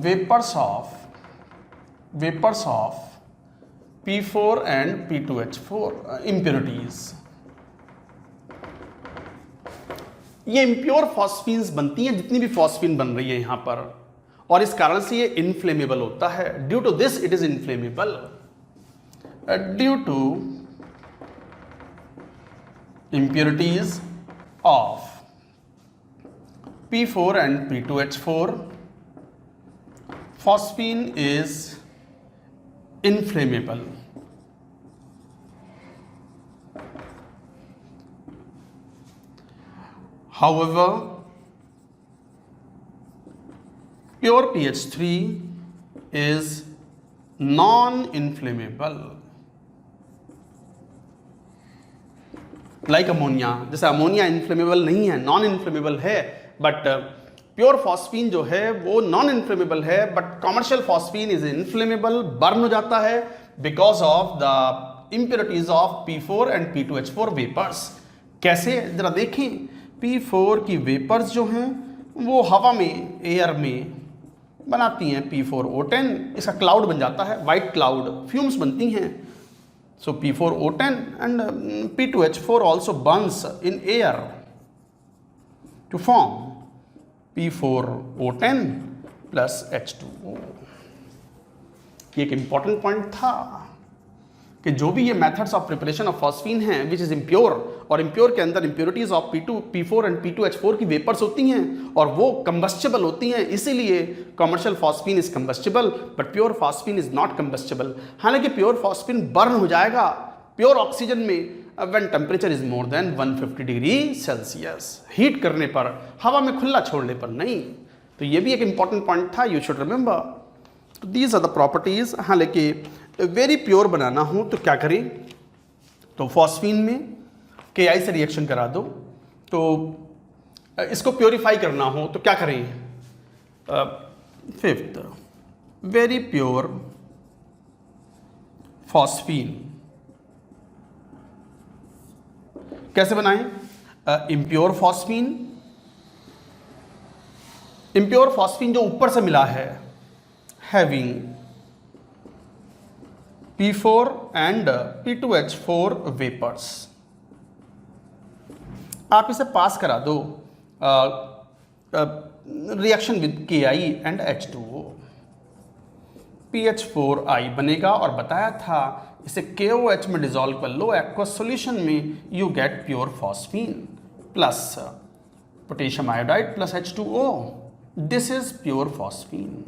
vapors of P4 and P2H4 impurities। ये इम्प्योर फॉस्फीन्स बनती हैं जितनी भी फॉस्फीन बन रही है यहाँ पर, और इस कारण से ये इनफ्लेमेबल होता है। Due to this it is inflammable, due to impurities of P4 and P2H4, phosphine is inflammable. However, pure PH3 is non-inflammable. Like ammonia, जैसे अमोनिया इन्फ्लेमेबल नहीं है, नॉन इन्फ्लेमेबल है, बट प्योर फॉस्फीन जो है वो non inflammable है, but commercial phosphine is inflammable, burn हो जाता है because of the impurities of P4 and P2H4 vapours. कैसे, जरा देखें, P4 की वेपर्स जो हैं वो हवा में, एयर में बनाती हैं P4O10, इसका क्लाउड बन जाता है, वाइट क्लाउड, फ्यूम्स बनती हैं। So P4O10 and P2H4 also burns in air to form P4O10 plus H2O। ये एक इंपॉर्टेंट पॉइंट था कि जो भी ये methods of preparation of phosphine हैं विच इज इम्प्योर, और इम्प्योर के अंदर impurities of P4 and P2H4 की वेपर्स होती हैं और वो कंबस्टेबल होती हैं, इसीलिए commercial phosphine is combustible but pure phosphine is not combustible. हालांकि प्योर फॉस्फीन बर्न हो जाएगा प्योर ऑक्सीजन में when temperature is more then 150 degree Celsius, heat करने पर, हवा में खुला छोड़ने पर नहीं। तो ये भी एक इंपॉर्टेंट पॉइंट था, यू शुड रिमेंबर। तो दीज आर द प्रॉपर्टीज। हालांकि वेरी प्योर बनाना हो तो क्या करें, तो फॉस्फीन में Ki से रिएक्शन करा दो, तो इसको प्योरीफाई करना हो तो क्या करें, फिफ्थ, वेरी प्योर फॉस्फीन कैसे बनाएं, इम्प्योर फॉस्फीन, इम्प्योर फॉस्फीन जो ऊपर से मिला है, having P4 and P2H4 vapours, आप इसे पास करा दो reaction with Ki and H2O, PH4I बनेगा, और बताया था इसे KOH में डिसॉल्व कर लो एक्वस सॉल्यूशन में, you get pure phosphine plus potassium iodide plus H2O, this is pure phosphine.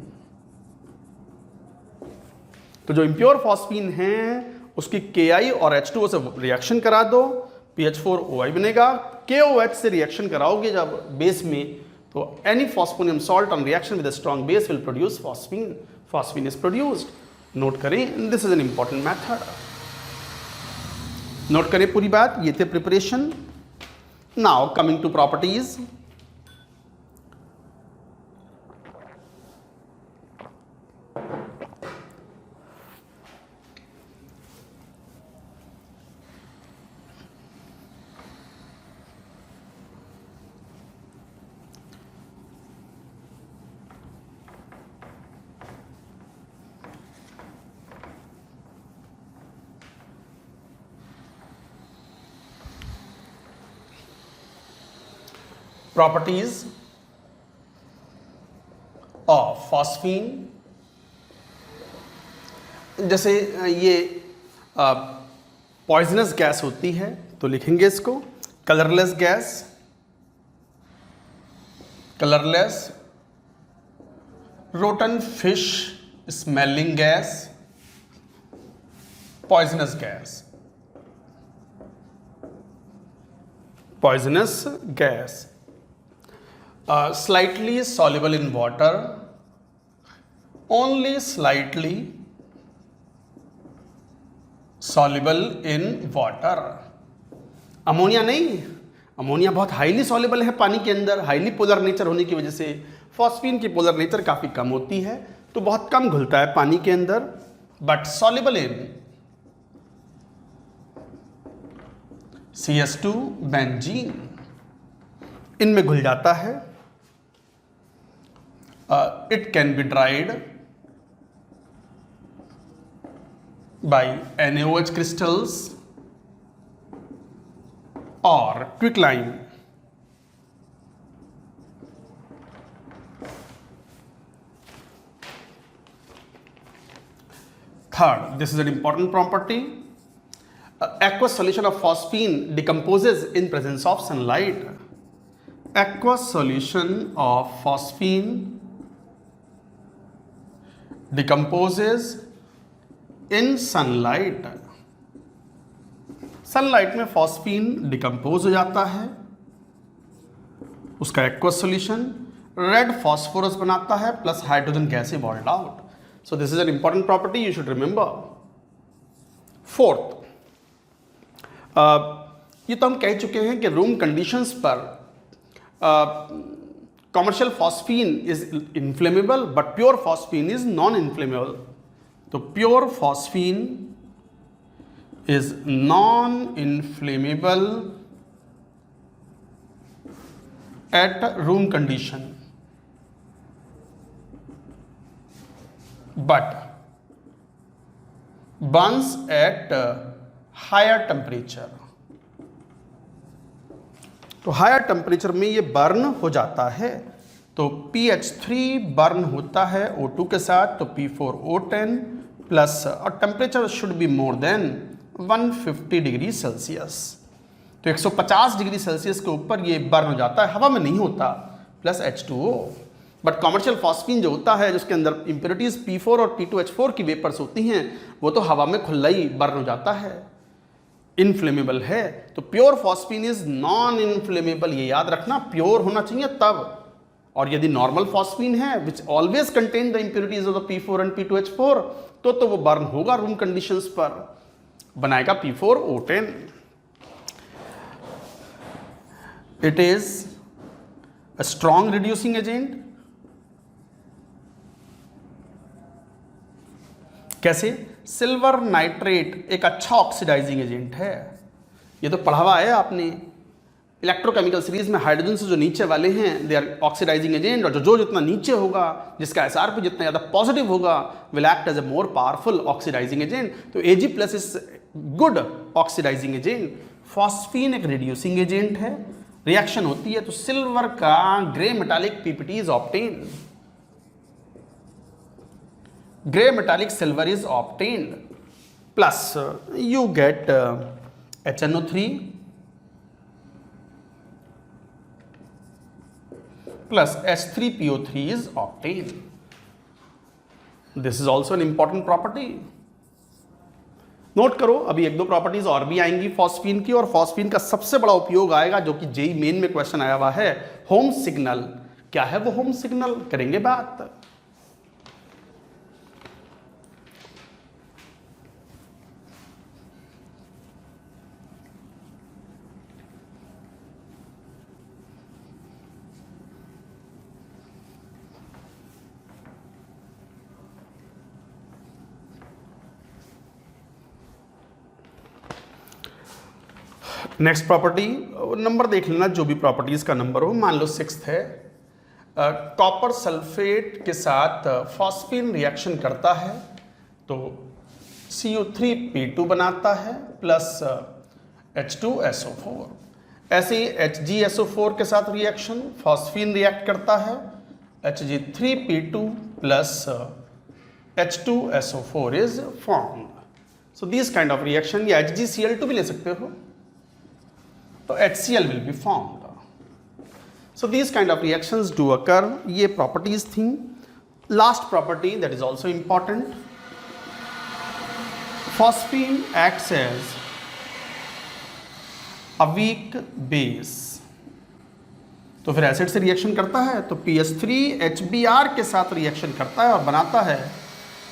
तो जो इम्प्योर फॉस्फीन है उसकी Ki और H2O से रिएक्शन करा दो, PH4OI बनेगा, KOH से रिएक्शन कराओगे जब बेस में, तो any phosphonium salt on reaction with strong base will produce phosphine, phosphine is produced. Note करें, this is an important method. Note करें पूरी बात, ये थे preparation. Now coming to properties. Properties of phosphine, जैसे ये पॉइजनस गैस होती है तो लिखेंगे इसको colourless gas, colourless, rotten fish smelling gas, poisonous gas, poisonous gas, slightly soluble in water, only slightly soluble in water। Ammonia नहीं, ammonia बहुत highly soluble है पानी के अंदर, हाईली पोलर नेचर होने की वजह से फॉस्फीन की पोलर नेचर काफ़ी कम होती है तो बहुत कम घुलता है पानी के अंदर, but soluble in CS2 benzene, इनमें घुल जाता है। It can be dried by NaOH crystals or quicklime। Third, this is an important property. Aqueous solution of phosphine decomposes in presence of sunlight। Aqueous solution of phosphine decomposes in sunlight. Sunlight में phosphine decompose हो जाता है, उसका aqueous solution red phosphorus बनाता है plus hydrogen gas evolved out. So this is an important property, you should remember. Fourth, ये तो हम कह चुके हैं कि रूम कंडीशंस पर commercial phosphine is inflammable but pure phosphine is non inflammable. तो pure phosphine is non inflammable at room condition but burns at higher temperature. तो हायर टेम्परेचर में ये बर्न हो जाता है, तो PH3 बर्न होता है O2 के साथ, तो P4O10 प्लस, और temperature should be more than 150 degree Celsius. तो 150 डिग्री सेल्सियस के ऊपर ये बर्न हो जाता है, हवा में नहीं होता, plus H2O। But commercial phosphine जो होता है जिसके अंदर इंप्योरिटीज P4 और P2H4 की वेपर्स होती हैं, वो तो हवा में खुला ही बर्न हो जाता है, इनफ्लेमेबल है। तो pure phosphine is non inflammable, ये याद रखना, प्योर होना चाहिए तब। और यदि नॉर्मल फॉस्फीन है which always contain the impurities of the P4 and P2H4 तो वो बर्न होगा रूम कंडीशंस पर, बनाएगा P4O10। It is a strong reducing agent. कैसे? सिल्वर नाइट्रेट एक अच्छा ऑक्सीडाइजिंग एजेंट है, ये तो पढ़ा हुआ है आपने इलेक्ट्रोकेमिकल सीरीज में। हाइड्रोजन से जो नीचे वाले हैं दे आर ऑक्सीडाइजिंग एजेंट, और जो जितना नीचे होगा, जिसका SRP जितना ज़्यादा पॉजिटिव होगा, will act as a more powerful oxidising agent. तो Ag+ is good oxidising agent. Phosphine एक रिड्यूसिंग एजेंट है, रिएक्शन होती है तो सिल्वर का grey metallic PPT is obtained, grey metallic silver is obtained, plus you get HNO3 plus H3PO3 is obtained. This is also an important property. Note करो, अभी एक दो प्रॉपर्टीज और भी आएंगी फॉस्फीन की, और फॉस्फीन का सबसे बड़ा उपयोग आएगा जो कि जेई मेन में क्वेश्चन आया हुआ है, होम सिग्नल। क्या है वो होम सिग्नल, करेंगे बात। नेक्स्ट प्रॉपर्टी, नंबर देख लेना, जो भी प्रॉपर्टीज का नंबर हो, मान लो 6th है। कॉपर सल्फेट के साथ फॉस्फीन रिएक्शन करता है तो CO3P2 बनाता है प्लस H2SO4। ऐसे ही HgSO4 के साथ रिएक्शन, फॉस्फीन रिएक्ट करता है, Hg3P2 plus H2SO4 is formed. So this kind of reaction, या HgCl2 भी ले सकते हो, तो HCl will be formed. So these kind of reactions do occur. ये properties थी। Last property that is also important. Phosphine acts as a weak base. तो फिर एसिड से रिएक्शन करता है तो PH3 HBr के साथ रिएक्शन करता है और बनाता है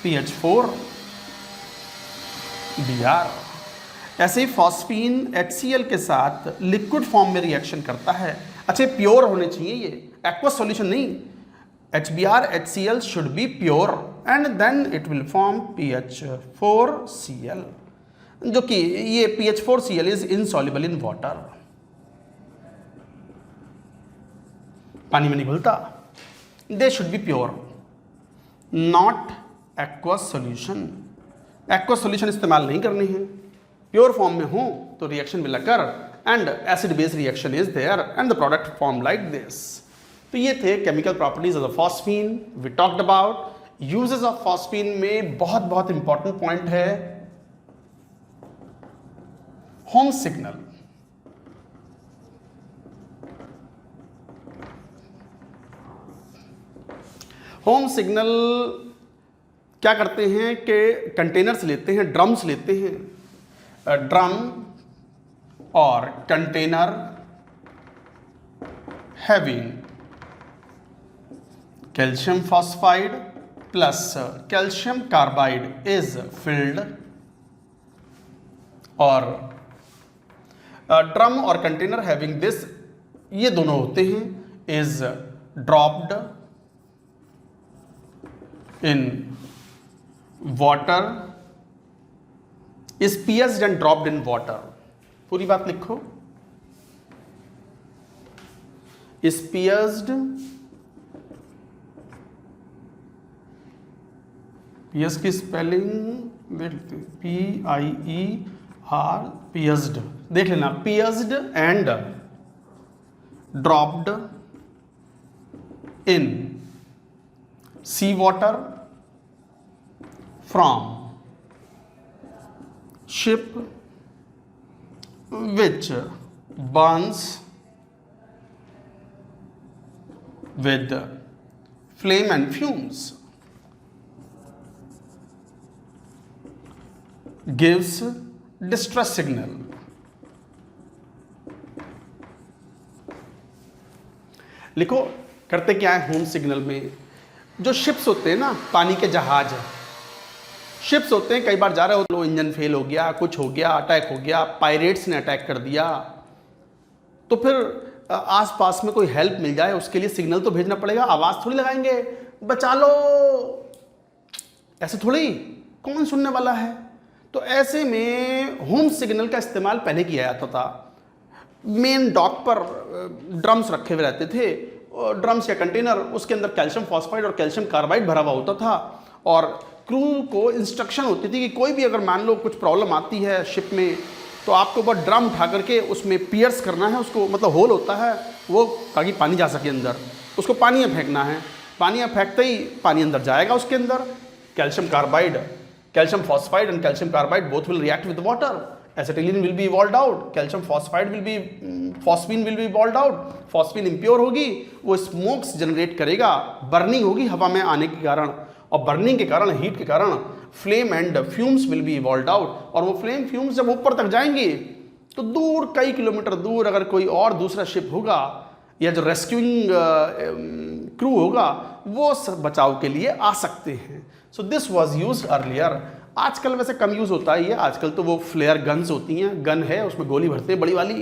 PH4 Br। ऐसे ही फॉस्फीन HCl के साथ लिक्विड फॉर्म में रिएक्शन करता है। अच्छा, प्योर होने चाहिए, ये एक्वस सॉल्यूशन नहीं। HBr HCl should be pure and then it will form PH4Cl, जो कि ये PH4Cl is insoluble in water, पानी में नहीं घुलता। They should be pure, not aqueous solution. Aqueous solution इस्तेमाल नहीं करनी है, प्योर फॉर्म में हो तो reaction will occur and acid base reaction is there and the product form like this. तो ये थे chemical properties of the phosphine. We talked about uses of phosphine में बहुत इंपॉर्टेंट पॉइंट है होम सिग्नल। होम सिग्नल क्या करते हैं कि कंटेनर्स लेते हैं, ड्रम्स लेते हैं, ड्रम और container having calcium phosphide plus calcium carbide is filled, और ड्रम और कंटेनर हैविंग दिस, ये दोनों होते हैं, is dropped in water, is pierced and dropped in water। पूरी बात लिखो, is pierced, pierced की स्पेलिंग PIER, pierced देख लेना, pierced and dropped in sea water from ship which burns with flame and fumes, gives distress signal। लिखो, करते क्या है होम सिग्नल में, जो शिप्स होते हैं ना, पानी के जहाज, शिप्स होते हैं, कई बार जा रहे हो तो इंजन फेल हो गया, कुछ हो गया, अटैक हो गया, पायरेट्स ने अटैक कर दिया, तो फिर आसपास में कोई हेल्प मिल जाए उसके लिए सिग्नल तो भेजना पड़ेगा। आवाज़ थोड़ी लगाएंगे बचा लो, ऐसे थोड़ी, कौन सुनने वाला है। तो ऐसे में होम सिग्नल का इस्तेमाल पहले किया जाता था। मेन डॉक पर ड्रम्स रखे हुए रहते थे, ड्रम्स या कंटेनर, उसके अंदर कैल्शियम फॉस्फाइड और कैल्शियम कार्बाइड भरा हुआ होता था, और क्रू को इंस्ट्रक्शन होती थी कि कोई भी अगर मान लो कुछ प्रॉब्लम आती है शिप में, तो आपको बस ड्रम उठा करके उसमें पियर्स करना है उसको, मतलब होल होता है वो, ताकि पानी जा सके अंदर, उसको पानी में फेंकना है, पानी में फेंकते ही पानी अंदर जाएगा, उसके अंदर calcium carbide, calcium phosphide and calcium carbide both will react with water, acetylene will be evolved out, calcium phosphide will be, phosphine will be evolved out, phosphine impure होगी, वो स्मोक्स जनरेट करेगा, बर्निंग होगी हवा में आने के कारण, और बर्निंग के कारण, हीट के कारण flame and fumes will be evolved out, और वो फ्लेम फ्यूम्स जब ऊपर तक जाएंगे तो दूर, कई किलोमीटर दूर अगर कोई और दूसरा शिप होगा या जो रेस्क्यूइंग क्रू होगा वो बचाव के लिए आ सकते हैं। So this was use earlier. आजकल वैसे कम यूज़ होता है ये, आजकल तो वो फ्लेयर गन्स होती हैं, गन है उसमें गोली भरते हैं बड़ी वाली,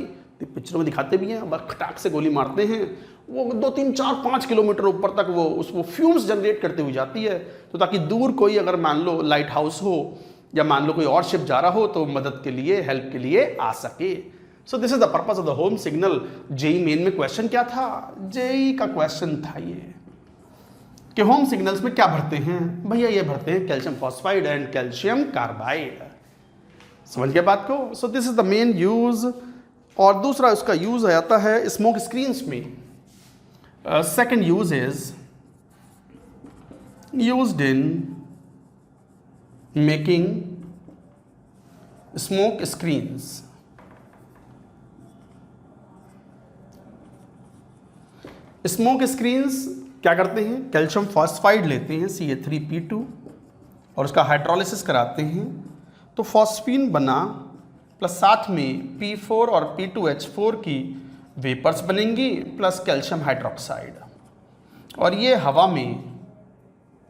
पिक्चरों में दिखाते भी हैं, बस खटाक से गोली मारते हैं, वो 2, 3, 4, 5 किलोमीटर ऊपर तक वो फ्यूम्स जनरेट करते हुए जाती है, तो ताकि दूर कोई अगर मान लो लाइट हाउस हो या मान लो कोई और शिप जा रहा हो तो मदद के लिए, हेल्प के लिए आ सके। So this is the purpose of the home signal. JEE Main में क्वेश्चन क्या था, जेई का क्वेश्चन था ये कि होम सिग्नल्स में क्या भरते हैं, भैया ये भरते हैं calcium phosphide and calcium carbide. समझ गए बात को। सो this is the main use. और दूसरा उसका यूज आता है स्मोक स्क्रीन्स में। Second use is used in making smoke screens. Smoke screens क्या करते हैं, कैल्शियम फॉस्फाइड लेते हैं Ca3P2 और उसका हाइड्रोलिसिस कराते हैं तो फॉस्फीन बना, प्लस साथ में P4 और P2H4 की वेपर्स बनेंगी प्लस कैल्शियम हाइड्रोक्साइड, और ये हवा में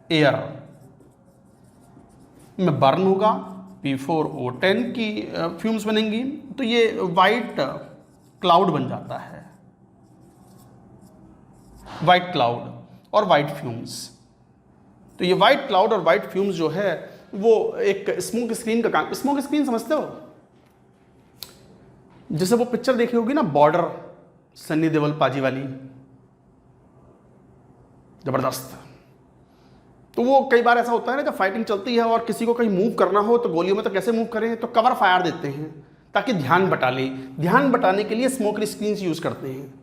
एयर में बर्न होगा, P4O10 की फ्यूम्स बनेंगी, तो ये वाइट क्लाउड बन जाता है, वाइट क्लाउड और वाइट फ्यूम्स। तो ये वाइट क्लाउड और वाइट फ्यूम्स जो है वो एक स्मोक स्क्रीन का काम। स्मोक स्क्रीन समझते हो, जैसे वो पिक्चर देखी होगी ना बॉर्डर, सन्नी देओल पाजी वाली, जबरदस्त। तो वो कई बार ऐसा होता है ना जब फाइटिंग चलती है और किसी को कहीं मूव करना हो तो गोलियों में तो कैसे मूव करें, तो कवर फायर देते हैं ताकि ध्यान बटा ले। ध्यान बटाने के लिए स्मोक स्क्रीन यूज करते हैं।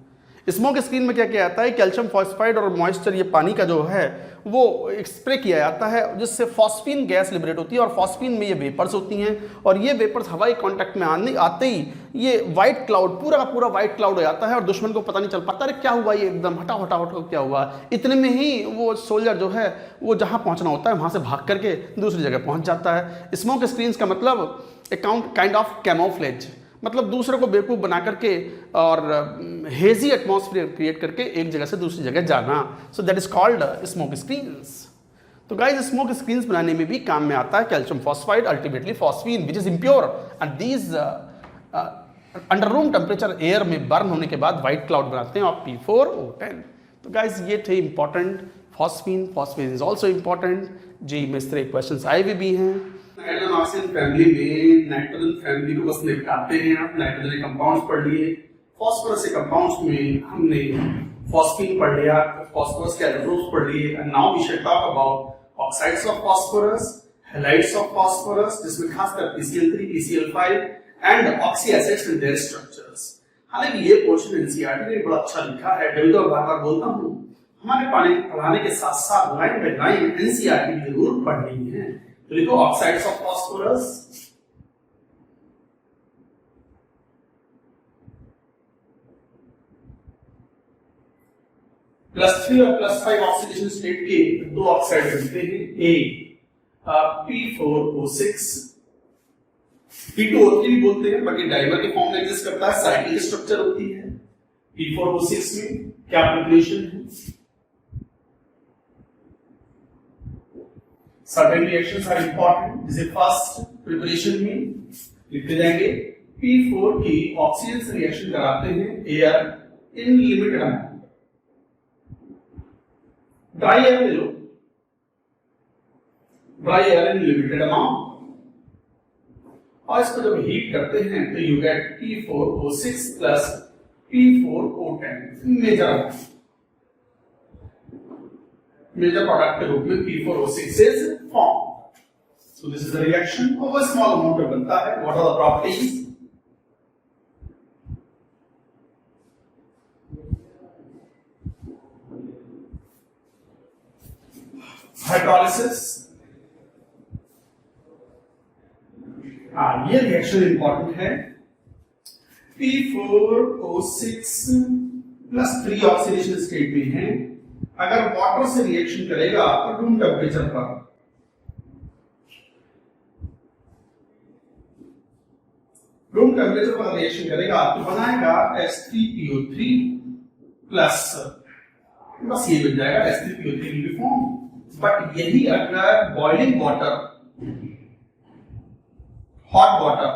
स्मोक स्क्रीन में क्या किया जाता है, कैल्शियम फॉस्फाइड और मॉइस्चर, ये पानी का जो है वो स्प्रे किया जाता है जिससे फॉस्फीन गैस लिबरेट होती है, और फॉस्फीन में ये वेपर्स होती हैं, और ये वेपर्स हवाई कांटेक्ट में आते ही ये वाइट क्लाउड, पूरा का पूरा वाइट क्लाउड हो जाता है और दुश्मन को पता नहीं चल पाता, अरे क्या हुआ, ये एकदम हटा हटा हटा क्या हुआ। इतने में ही वो सोल्जर जो है वो जहाँ पहुँचना होता है वहाँ से भाग करके दूसरी जगह पहुँच जाता है। स्मोक स्क्रीन्स का मतलब एक काइंड ऑफ कैमोफ्लेज, मतलब दूसरे को बेवकूफ़ बना करके और हेजी एटमॉस्फेयर क्रिएट करके एक जगह से दूसरी जगह जाना। So that is called smoke screens. तो गाइस स्मोक स्क्रीन्स बनाने में भी काम में आता है calcium phosphide, ultimately phosphine which is impure, and these under room temperature air में बर्न होने के बाद व्हाइट क्लाउड बनाते हैं और P4O10। तो गाइस ये थे important. Phosphine is also important. JEE में इस तरह क्वेश्चन आए भी हैं। नाइट्रोजन फैमिली में नाइट्रोजन फैमिली को बस निपटाते हैं। आप नाइट्रोजन के कंपाउंड्स पढ़ लिए, फॉस्फोरस के कंपाउंड्स में हमने फॉस्फीन पढ़ लिया, फॉस्फोरस के एलोट्रोप्स पढ़ लिए, and now we shall talk about oxides of phosphorus, halides of phosphorus, जिसमें खासकर PCl3, PCl5 and oxyacids and their structures. हालांकि ये पोर्शन एनसीईआरटी ने बड़ा अच्छा लिखा है, मैं तो बार-बार बोलता हूं, हमारे पढ़ाने के साथ साथ लाइन बाय लाइन एनसीईआरटी जरूर पढ़नी है। तो लिखो ऑक्साइड्स ऑफ फॉस्फोरस, +3 और +5 ऑक्सीडेशन स्टेट के दो ऑक्साइड बनते हैं, P4O6, P2O3 भी बोलते हैं, बाकी डाइमर के फॉर्म में एग्जिस्ट करता है, साइक्लिक स्ट्रक्चर होती है। P4O6 में क्या प्रिपरेशन है, certain reactions are important, जैसे फर्स्ट प्रिपरेशन में लिखते जाएंगे P4 की ऑक्सीजन से रिएक्शन कराते हैं air in limited amount. Dry air ले लो, dry air in limited amount, और इसको जब हीट करते हैं तो you get P4O6 plus P4O10 major product के रूप में P4O6 is formed. So this is the reaction of a small amount में बनता है। What are the properties? Hydrolysis। ये रिएक्शन इंपॉर्टेंट है। P4O6 प्लस 3 ऑक्सीडेशन स्टेट में है। अगर वाटर से रिएक्शन करेगा तो रूम टेम्परेचर पर, रिएक्शन करेगा तो बनाएगा H3PO3 प्लस बस ये मिल जाएगा S3PO3 will be formed। But यही अगर boiling water, hot water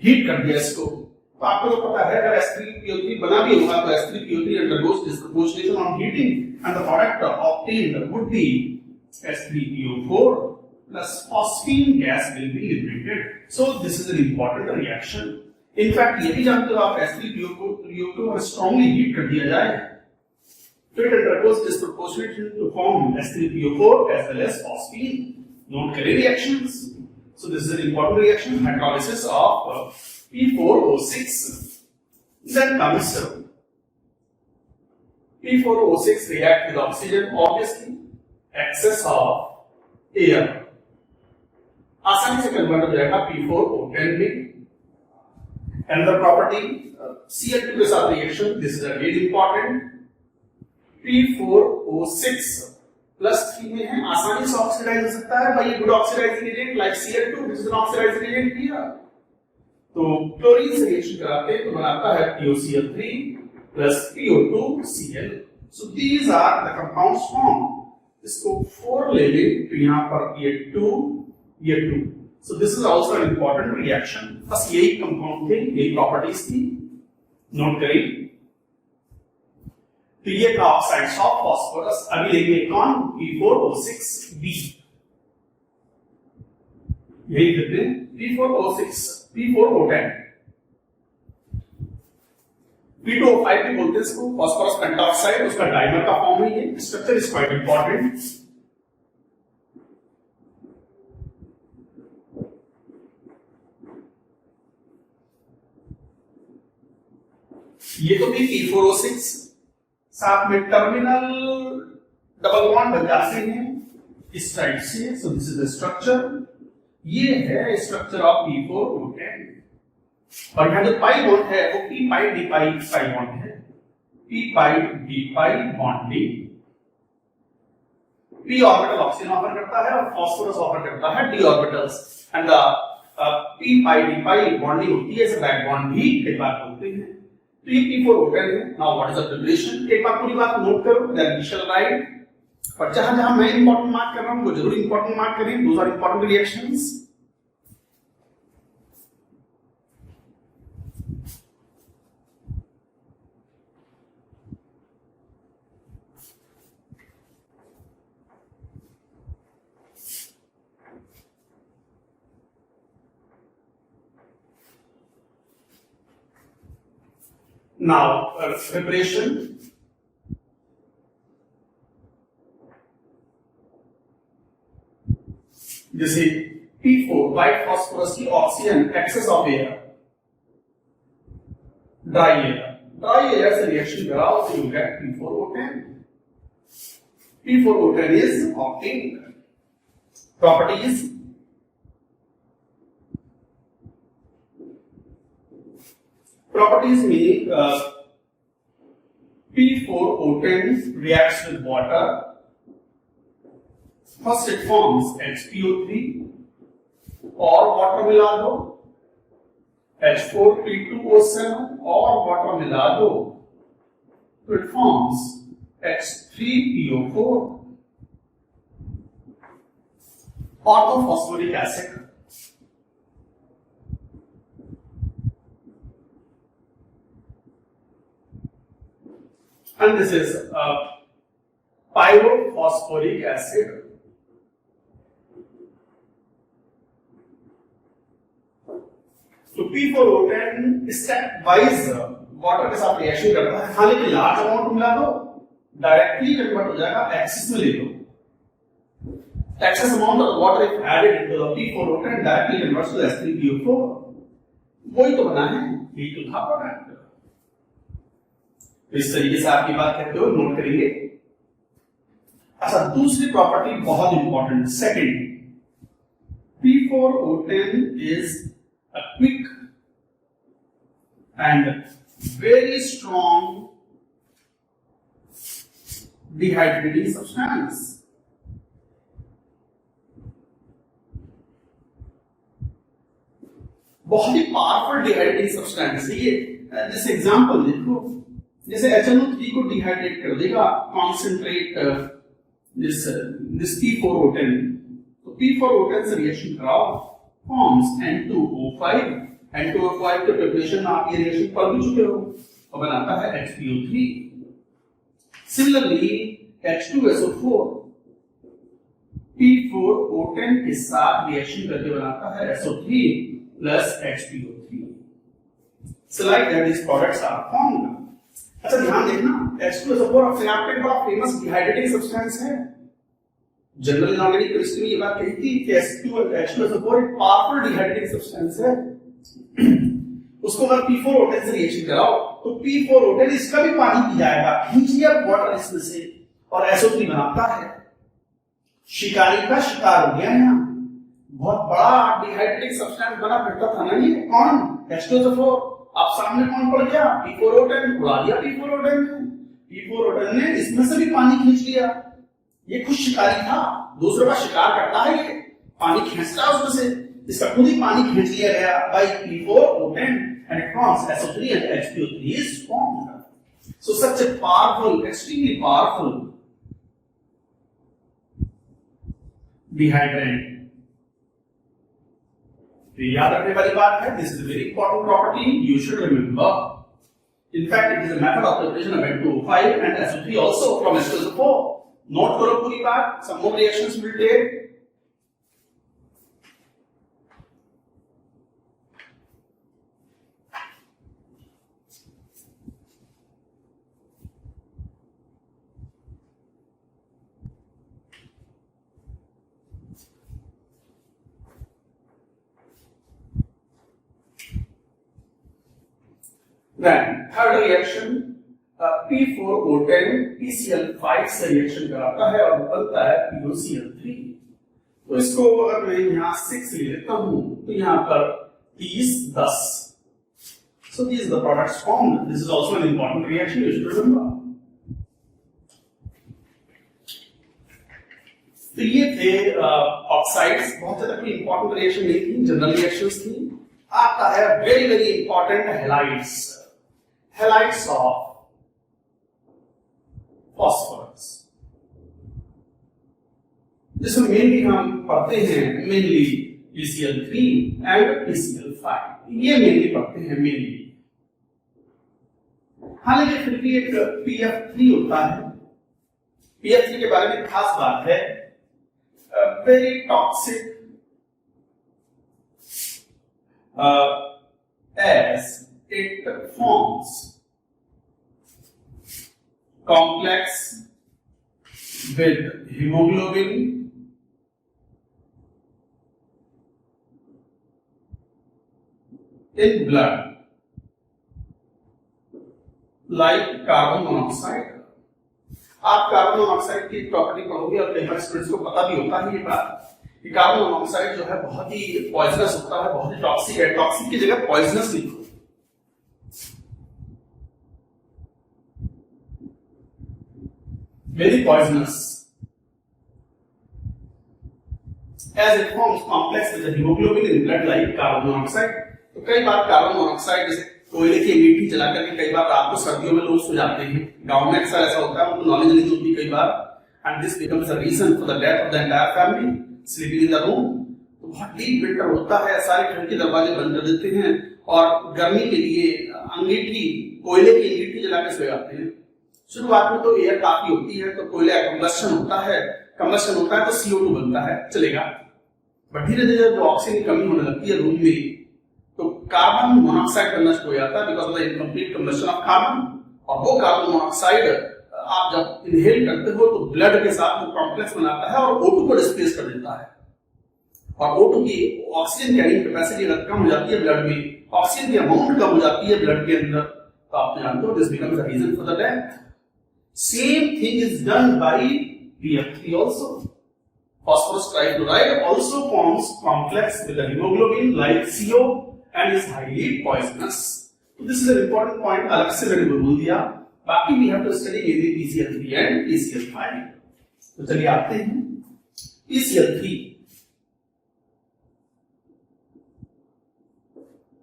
heat कर दिया इसको, तो आपको तो पता है अगर S3PO3 बना भी होगा तो S3PO3 undergoes disproportionation on heating and the product obtained would be S3PO4 plus phosphine gas will be liberated. So this is an important reaction. In fact, यदि जानते हो आप S3PO4 को strongly heat कर दिया जाए तो it undergoes disproportionation to form S3PO4 as well as phosphine. Note करें reactions. So this is an important reaction, hydrolysis of P4O6. Then comes P4O6 react with oxygen, obviously excess of air आसानी से convert हो जाएगा P4O10 में। Another property Cl2 के साथ reaction, this is again important, P4O6 plus 3 में है, आसानी से ऑक्सीडाइज हो सकता है भाई, good oxidising agent like Cl2 which is an oxidizing agent here। तो क्लोरीन से रिएक्शन कराते हैं तो बनाता है PoCl3 plus PO2Cl। So these are the compounds formed। इसको 4 ले लें तो यहां पर ये 2 ये 2। So this is also an important reaction। बस यही कंपाउंड थे, यही प्रॉपर्टीज थी, नोट करें। तो ये था ऑक्साइड्स ऑफ फास्फोरस। अभी लेंगे कौन, P4O6B। यही देते हैं P4O6, P4O10, P2O5 भी बोलते हैं इसको, फास्फोरस पेंटॉक्साइड, उसका डाइमर का फॉर्म है ये। Structure is quite important. ये तो भी P4O6, साथ में टर्मिनल डबल बॉन्ड बन जाते हैं इस साइड से। सो दिस इज द स्ट्रक्चर, ये है स्ट्रक्चर ऑफ P4O10। और यहां जो पाई बॉन्ड है वो P पाई D पाई बॉन्ड है, P पाई D pi bonding. P orbital oxygen offer करता है और फास्फोरस ऑफर करता है D orbitals, and the P pi D pi bonding होती है इसे बैक बॉन्ड भी कई बार बोलते हैं। तो ये P4O10 है। Now what is the preparation, एक बार पूरी बात नोट करो, देन वी शैल राइट। पर जहां जहां मैं इंपॉर्टेंट मार्क कर रहा हूं वो जरूर इंपॉर्टेंट मार्क करें, those are important reactions. Now preparation, जैसे P4 व्हाइट फास्फोरस की oxygen, excess of air, dry air से रिएक्शन कराओ तो you get P4O10। P4O10 is obtained। Properties, properties में P4O10 reacts with water। First it forms H3O3 और water मिला दो, H4P2O7 और वाटर मिला दो तो it forms H3PO4 orthophosphoric acid. And this is pyrophosphoric acid। तो P4O10 स्टेप वाइज वाटर के साथ रिएक्शन करता है। हाँ लेकिन लार्ज अमाउंट मिला दो डायरेक्टली कन्वर्ट हो जाएगा, एक्सेस में ले लो। Excess amount of water if added into the P4O10 directly converts to S3PO4। वही तो बना है, यही तो था प्रोडक्ट। तो इस तरीके से आपकी बात कहते हो, नोट करेंगे। अच्छा, दूसरी प्रॉपर्टी बहुत important, second, P4O10 is a quick and very strong dehydrating substance। बहुत ही पावरफुल डिहाइड्रेटिंग सब्सटेंस है ये। जैसे एग्जांपल देखो, जैसे HNO3 को डिहाइड्रेट कर देगा, कॉन्सेंट्रेट दिस P4O10, तो P4O10 से रिएक्शन कराओ, फॉर्म्स N2O5, N2O5 के प्रिपरेशन में आप ये रिएक्शन पढ़ भी चुके हो, और बनाता है HPO3। सिमिलरली H2SO4 P4O10 के साथ रिएक्शन करके बनाता है SO3 plus HPO3। So like that these products are formed। अच्छा ध्यान देखना, H2SO4 अपने आप में बड़ा फेमस डिहाइड्रेटिंग सब्सटेंस है। जनरल इनऑर्गेनिक केमिस्ट्री में ये बात कहती है कि H2SO4 एक पावरफुल डिहाइड्रेटिंग सब्सटेंस है। उसको अगर P4O10 से रिएक्शन कराओ तो P4O10 इसका भी पानी पी जाएगा, खींच लिया वाटर इसमें से, और SO3 बनाता है। शिकारी का शिकार हो गया यहाँ, बहुत बड़ा डिहाइड्रेटिंग सब्सटेंस बना फिरता था ना ये, कौन? H2SO4। आप सामने कौन पड़ गया? P4O10, उड़ा दिया P4O10 ने। P4O10 ने इसमें से भी पानी खींच लिया। ये खुद शिकारी था, दूसरे का शिकार करता है, ये पानी खींचता है उसमें से, इसका खुद ही पानी खींच लिया गया by P4O10 and it forms SO3 and HPO3 is formed। So such a powerful, extremely powerful dehydrant। तो याद रखने वाली बात है, this is a very important property you should remember। In fact, it is a method of preparation of N2O5 and SO3 also from H2SO4। Note करो पूरी बात, some more reactions will take। Then third reaction, P4O10 PCl5 से reaction कराता है और बनता है POCl3। तो इसको अगर मैं यहाँ 6 ले लेता हूँ तो यहाँ पर 30 10। So these are the products formed। This is also an important reaction you should remember। तो ये थे ऑक्साइड्स, बहुत ज्यादा कोई इंपॉर्टेंट रिएक्शन नहीं थी, जनरल रिएक्शंस थी। आता है very very important halides, halides of phosphorus, जिसमें मेनली हम पढ़ते हैं मेनली PCl3 एंड PCl5, ये मेनली पढ़ते हैं मेनली। हालांकि फिर भी एक PF3 होता है। PF3 के बारे में खास बात है, very toxic as it forms complex with hemoglobin in blood like carbon monoxide. आप कार्बन मोनोऑक्साइड की प्रॉपर्टी पढ़ोगे और कई बार स्टूडेंट्स को पता भी होता है ये बात कि कार्बन मोनोऑक्साइड जो है बहुत ही पॉइजनस होता है, बहुत ही टॉक्सिक है। टॉक्सिक की जगह पॉइजनस लिखो। Very poisonous as it forms complex with the hemoglobin in blood like carbon monoxide। तो कई बार कार्बन मोनोऑक्साइड जैसे कोयले की अंगीठी जला करके कई बार रात को सर्दियों में लोग सो जाते हैं, गांव में अक्सर ऐसा होता है, उनको नॉलेज नहीं होती कई बार, and this becomes a reason for the death of the entire family sleeping in the room. तो बहुत डीप विंटर होता है, सारे खिड़की दरवाजे बंद कर देते हैं और गर्मी के लिए अंगीठी, कोयले की अंगीठी जला के सो जाते हैं। शुरुआत में तो एयर काफी होती है, तो कोयला कंबस्शन होता है, तो CO2 बनता है, चलेगा। बट धीरे धीरे जो ऑक्सीजन की कमी होने लगती है रूम में, तो कार्बन मोनोऑक्साइड बनना शुरू हो जाता है because of the incomplete combustion of carbon. और वो कार्बन मोनोऑक्साइड आप जब इनहेल करते हो तो ब्लड के साथ वो कॉम्प्लेक्स बनाता है और O2 को डिस्प्लेस कर देता है। और O2 की ऑक्सीजन कैरिंग कैपेसिटी अगर कम हो जाती है ब्लड में, ऑक्सीजन की अमाउंट कम हो जाती है ब्लड के अंदर, तो आप जानते हो this becomes the reason for the death. Same thing is done by PF3 also। Phosphorus trichloride also forms complex with the hemoglobin like CO and is highly poisonous। So this is an important point, अलग से मैंने बोल दिया। बाकी we have to study mainly PCl3 and PCl5। तो चलिए आते हैं PCl3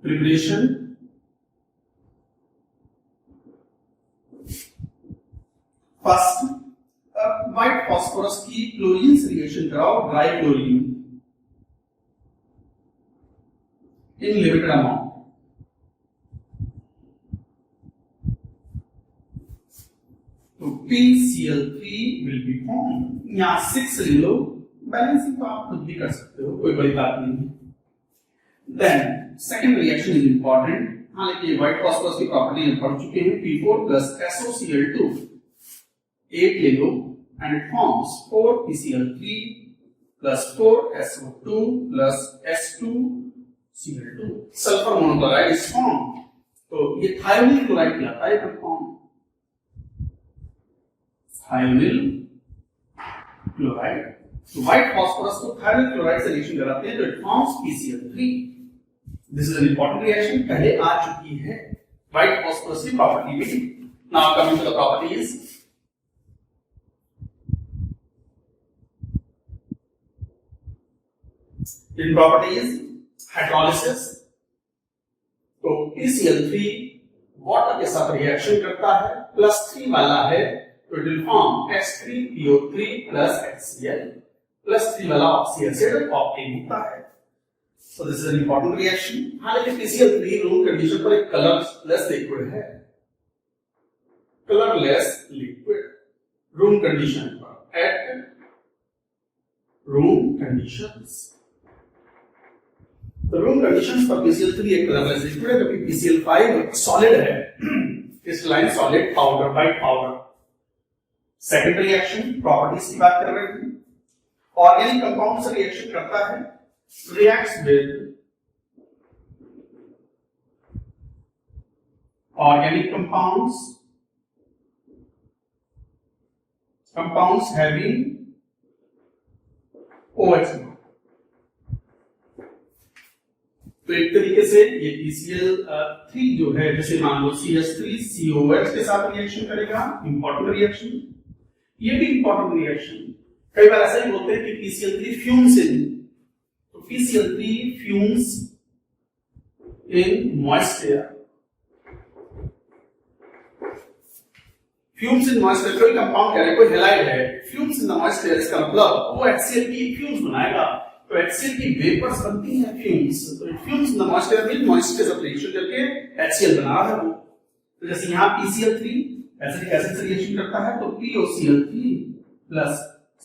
preparation first white phosphorus की क्लोरीन से रिएक्शन कराओ ड्राई क्लोरीन इन लिमिटेड अमाउंट, तो PCl3 विल बी फॉर्म। यहां 6 ले लो, बैलेंसिंग तो आप खुद भी कर सकते हो, कोई बड़ी बात नहीं है। Then second reaction is important. हालांकि व्हाइट फास्फोरस की प्रॉपर्टी हम पढ़ चुके हैं, P4 plus SOCl2 8 ले लो and it forms 4PCl3 plus 4SO2 plus S2Cl2, sulphur monochloride is form. तो ये थायोनिल क्लोराइड कहलाता है कंपाउंड, थायोनिल क्लोराइड। तो व्हाइट फास्फोरस को थायोनिल क्लोराइड से रिएक्शन कराते हैं तो it forms PCl3। This is an important reaction, पहले आ चुकी है व्हाइट फास्फोरस की प्रॉपर्टी में। Now coming to the properties. इन प्रॉपर्टीज हाइड्रोलिसिस, तो PCl3 वाटर के साथ रिएक्शन करता है, +3 वाला है तो it will form H3PO3 plus HCl, +3 वाला ऑक्सीएसिड ऑप्टेन होता है। So this is an important reaction. हालांकि PCl3 रूम कंडीशन पर एक कलरलेस लिक्विड है, कलरलेस लिक्विड रूम कंडीशन पर, एट रूम कंडीशंस। तो रूम कंडीशंस पर PCl3 एक कलरलेस लिक्विड है, जबकि PCl5 सॉलिड है, crystalline solid powder, white powder. Second reaction properties की बात कर रहे थे। ऑर्गेनिक कंपाउंड से रिएक्शन करता है, reacts with organic compounds having OH group. तो एक तरीके से ये PCl3 जो है, जैसे मान लो CH3COH के साथ रिएक्शन करेगा, इंपॉर्टेंट रिएक्शन। ये भी इंपॉर्टेंट रिएक्शन। कई बार ऐसा ही बोलते हैं कि PCl3 फ्यूम्स इन, तो PCl3 fumes in moist air. Fumes in moist air, कोई कंपाउंड कह रहे, कोई हैलाइड है, fumes in the moist air, इसका मतलब वो HCl की फ्यूम्स बनाएगा। तो HCl की वेपर्स बनती हैं फ्यूम्स, तो fumes in the moist air mean moist के साथ रिएक्शन करके HCl बना रहा है वो। तो जैसे यहां PCl3 एसिडिक एसिड से रिएक्शन करता है तो POCl3 plus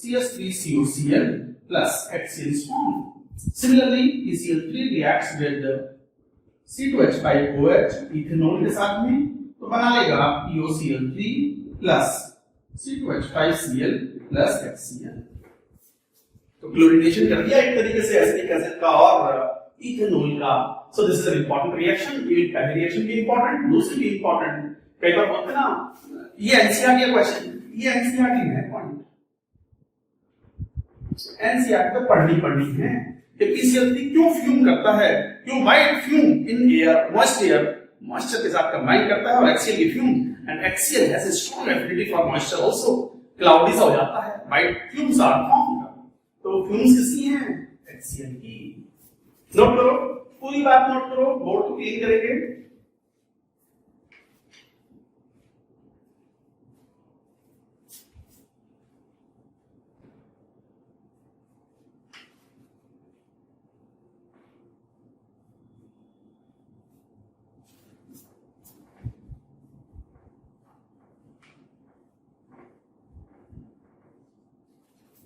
CH3COCl plus HCl is formed. Similarly, PCl3 reacts with C2H5OH ethanol के साथ में, तो बना लेगा POCl3 plus C2H5Cl plus HCl। तो क्लोरीनेशन कर दिया एक तरीके से एसिडिक एसिड का और इथेनॉल का। सो this is an important reaction. ये पहली रिएक्शन भी इंपॉर्टेंट, दूसरी भी इंपॉर्टेंट। कई बार बोलते हैं ना, ये एनसीईआरटी का क्वेश्चन, ये एनसीईआरटी है पॉइंट, एनसीईआरटी तो पढ़नी है कि PCl3 क्यों फ्यूम करता है, क्यों white fume in air, moisture के साथ कंबाइन करता है, और HCl की fume, and HCl has a strong affinity for moisture also, cloudy सा हो जाता है, व्हाइट फ्यूम्स आर फॉर्म्ड। तो फ्यूम्स किसकी हैं? HCl की। नोट करो, पूरी बात नोट करो, बोर्ड को क्लीन करेंगे।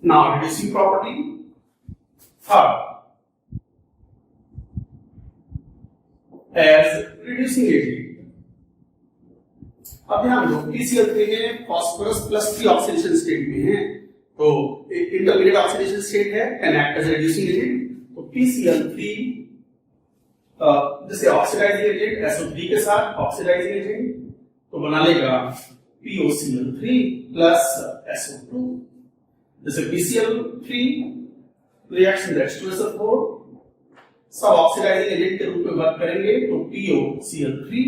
Now reducing property, third, as reducing agent। अब ध्यान दो, PCl3 में फॉस्फोरस +3 ऑक्सीडेशन स्टेट में है, तो इंटरमीडिएट ऑक्सीडेशन स्टेट है, can act as reducing agent. तो PCl3 जैसे ऑक्सीडाइजिंग एजेंट SO3 के साथ ऑक्सीडाइजिंग एजेंट, तो बना लेगा POCl3 plus SO2। जैसे PCl3 रिएक्शन with H2SO4 सब ऑक्सीडाइजिंग एजेंट के रूप में वर्क करेंगे, तो POCl3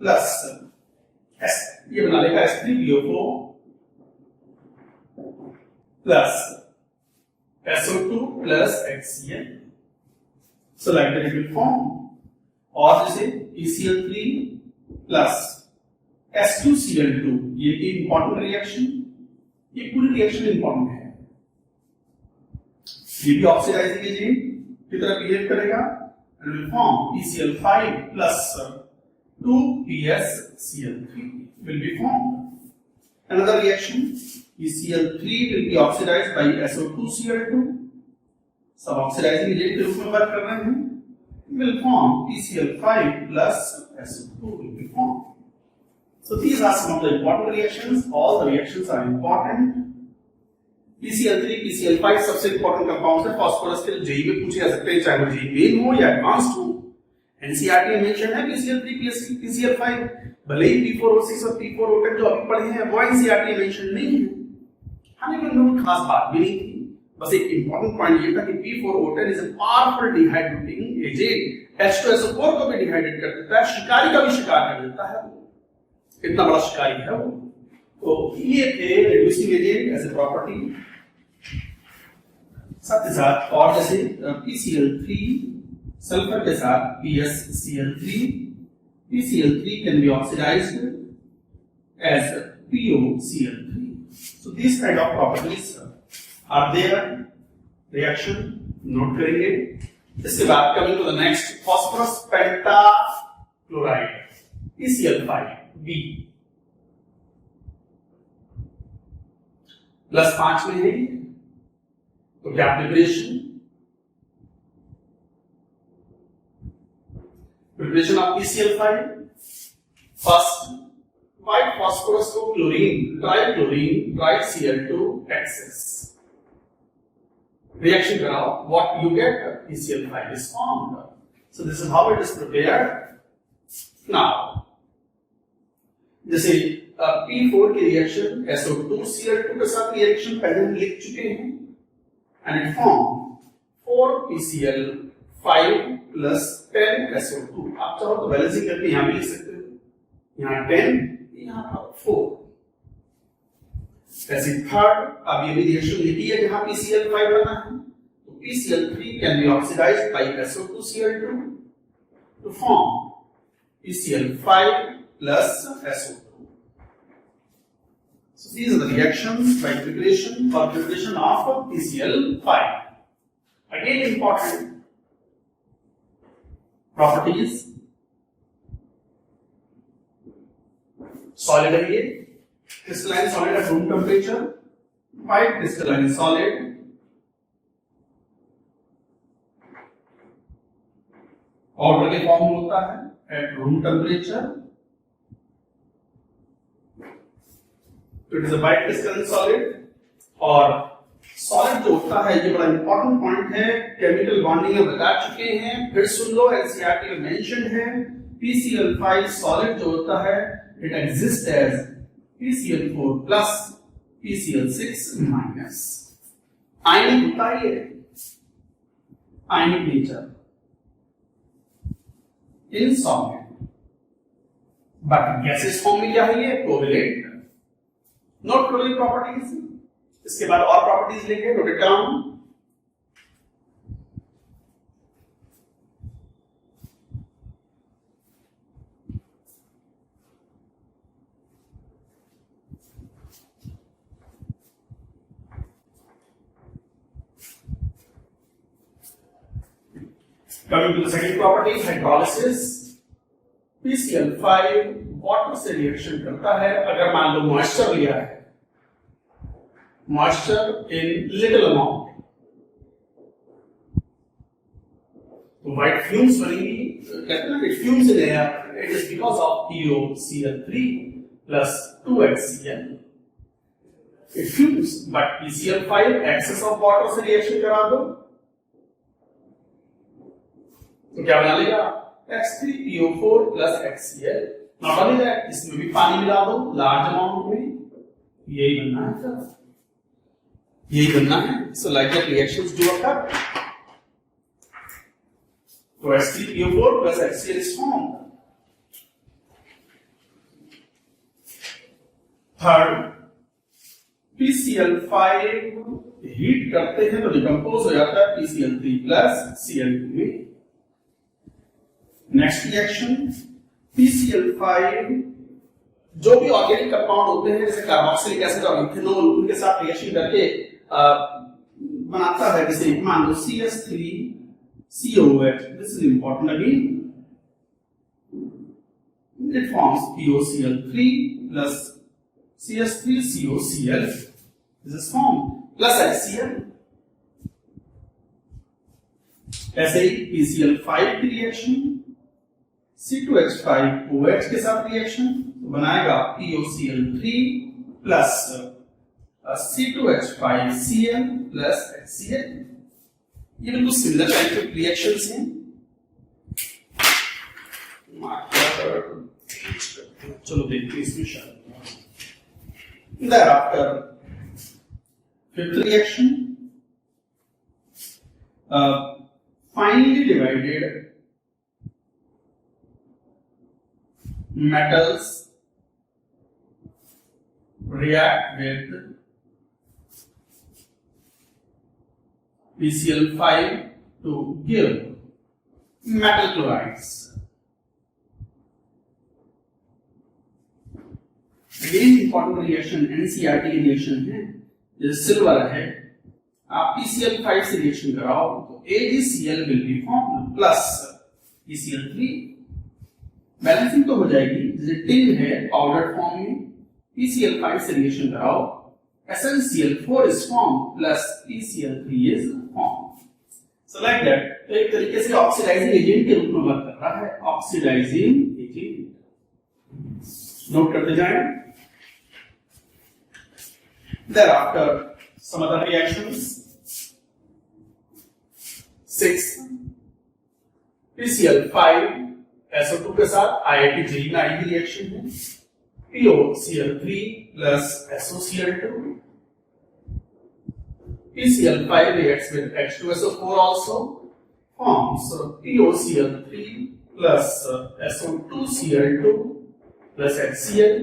प्लस ये बना लेगा H3PO4 plus SO2 plus HCl। So like that it will form। और जैसे PCl3 प्लस H2Cl2, ये इंपॉर्टेंट रिएक्शन, ये पूरी रिएक्शन इंपॉर्टेंट है। ये भी ऑक्सीडाइजिंग एजेंट की तरह बिहेव करेगा and will form PCl5 plus 2PsCl3 will be formed. Another reaction, PCl3 will be oxidized by SO2Cl2. सब ऑक्सीडाइजिंग एजेंट के रूप में वर्क कर रहे हैं, will form PCl5 plus SO2 will be formed. So these are some of the important reactions. All the reactions are important. PCl3, PCl5 सबसे important compounds है phosphorus के, जेई में पूछे जा सकते हैं, चाहे वो जेई मेन हो या एडवांस्ड हो। एनसीईआरटी में मेंशन है PCl3, PCl5, भले ही P4O6 और P4O10 जो अभी पढ़े हैं वो एनसीईआरटी में मेंशन नहीं है, हालांकि उनमें कोई खास बात भी नहीं थी। बस एक इंपॉर्टेंट पॉइंट ये था कि P4O10 is a powerful dehydrating agent, H2SO4 को भी डिहाइड्रेट कर देता है, शिकारी का भी शिकार कर देता है, इतना बड़ा शिकारी है वो। तो ये थे reducing agent as a property. साथ ही साथ और जैसे PCl3 सल्फर के साथ PsCl3, PCl3 can be oxidized as PoCl3. So these kind of properties are there. Reaction note करेंगे। इसके बाद coming to the next, phosphorus pentachloride PCl5B +5 में है, तो क्या preparation of PCl5, first white phosphorus को क्लोरीन ट्राइCl2 एक्सेस रिएक्शन कराओ, what you get, PCl5 is formed. So this is how it is prepared. Now जैसे P4 की reaction SO2Cl2 के साथ रिएक्शन पहले हम लिख चुके हैं, and it formed 4PCl5 plus 10SO2. आप चाहो तो बैलेंसिंग करके यहां भी लिख सकते हो, यहां 10, यहां 4। ऐसे थर्ड, अब ये भी रिएक्शन लिखी है जहां PCl5 बना है, तो PCl3 can be oxidized by SO2Cl2 to form PCl5 plus SO2. So these are the reactions by preparation for preparation of PCl5. Again important properties. Solid है ये, crystalline solid at room temperature, white crystalline solid powder के form में होता है at room temperature. It is a white crystalline solid, और solid जो होता है, ये बड़ा इंपॉर्टेंट पॉइंट है, केमिकल बॉन्डिंग में बता चुके हैं, फिर सुन लो, एनसीईआरटी में मेंशन है। PCl5 सॉलिड जो होता है, it exist as PCl4 plus PCl6 minus. Ionic होता है, ionic nature in solid, but gases form में क्या है, ये कोवेलेंट। नोट करो प्रॉपर्टीज, इसके बाद और प्रॉपर्टीज लेंगे, note it down. Coming to the second property, hydrolysis. PCl5 water से रिएक्शन करता है, अगर मान लो मॉइस्चर लिया है, moisture in little amount, तो white fumes बनेगी, कहते हैं ना, it fumes in air, it is because of PoCl3 plus 2HCl. It fumes, but PCl5 excess of water से रिएक्शन करा दो, तो क्या बना लेगा, H3PO4 plus HCl. Not only that, इसमें भी पानी मिला दो large amount में, यही बनना है सर, यही बनना है। So like that reactions do occur. So H3PO4 plus HCl is formed. Third, PCl5 heat करते हैं तो डिकम्पोज हो जाता है PCl3 plus Cl2 में। Next reaction, PCl5 जो भी ऑर्गेनिक कंपाउंड होते हैं जैसे कार्बोक्सिलिक एसिड और इथेनॉल, उनके साथ रिएक्शन करके बनाता है, जैसे मान लो CH3COOH, this is important again, it forms POCl3 plus CH3COCl, this is formed plus HCl. ऐसे ही PCl5 की रिएक्शन C2H5OH के साथ रिएक्शन बनाएगा POCl3 plus C2H5Cl plus HCl। ये बिल्कुल सिमिलर टाइप के रिएक्शंस हैं। चलो देखते हैं इसमें शायद। Thereafter fifth reaction, finely divided metals react with PCl5 to give metal chlorides. Again important reaction NCRT reaction है, जैसे सिल्वर है, आप PCl5 से रिएक्शन कराओ तो AgCl will be formed plus PCl3, balancing तो हो जाएगी। जैसे टिन है पाउडर फॉर्म में, PCl5 से रिएक्शन कराओ SnCl4 is formed plus PCl3 is formed, so like that। तो एक तरीके से ऑक्सीडाइजिंग एजेंट के रूप में वर्क कर रहा है, ऑक्सीडाइजिंग एजेंट, नोट करते जाएं। Thereafter, some other reactions. 6. PCl5 SO2 के साथ IIT JEE आई की रिएक्शन है, POCl3 plus SOCl2. PCl5 reacts with H2SO4 also, forms POCl3 plus SO2Cl2 plus HCl।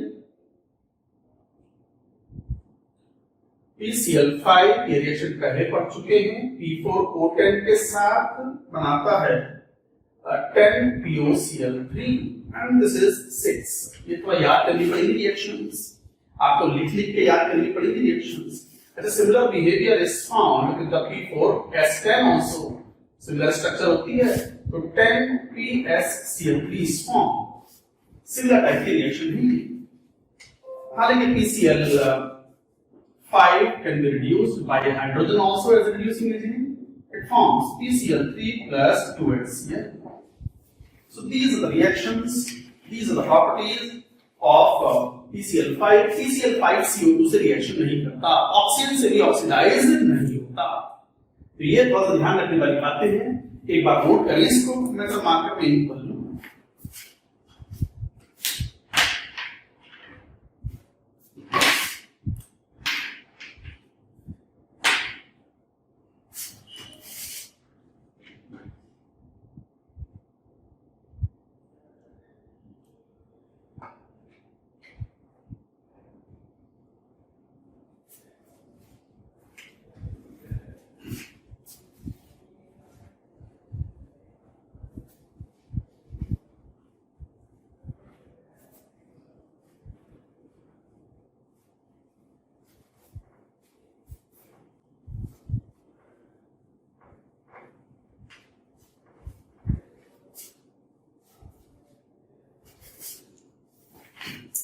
PCl5 ये रिएक्शन पहले पढ़ चुके हैं, P4O10 के साथ बनाता है 10POCl3 and this is 6। ये तो याद करनी पड़ेगी रिएक्शंस, आपको लिख के याद करनी पड़ेगी रिएक्शंस। अच्छा, similar behaviour is found with the P4S10 also, similar structure होती है, तो 10PsCl3 is formed, similar type की रिएक्शन है। हालांकि PCl5 can be reduced by hydrogen also as a reducing agent. It forms PCl3 plus 2HCl. So these are the reactions, these are the properties of PCl5। PCl5 CO2 से reaction नहीं करता, oxygen से भी oxidise नहीं होता, तो ये थोड़ा सा ध्यान रखने वाली बातें हैं। एक बार नोट करिए इसको, मैं तो मार्कर में पढ़ लूँ।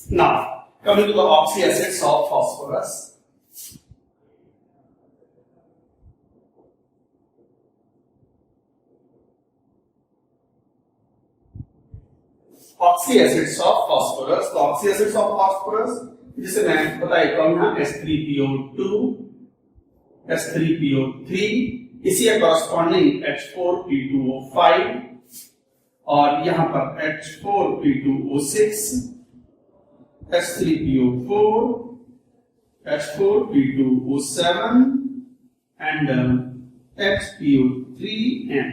Now, coming to the oxyacids of phosphorus. Oxyacids of phosphorus, तो oxyacids of phosphorus जिसे मैं बताया कौन है, S3PO2, S3PO3, इसी है कॉरस्पॉन्डिंग H4P2O5 और यहां पर H4P2O6, H3PO4, H4P2O7 and HPO3N.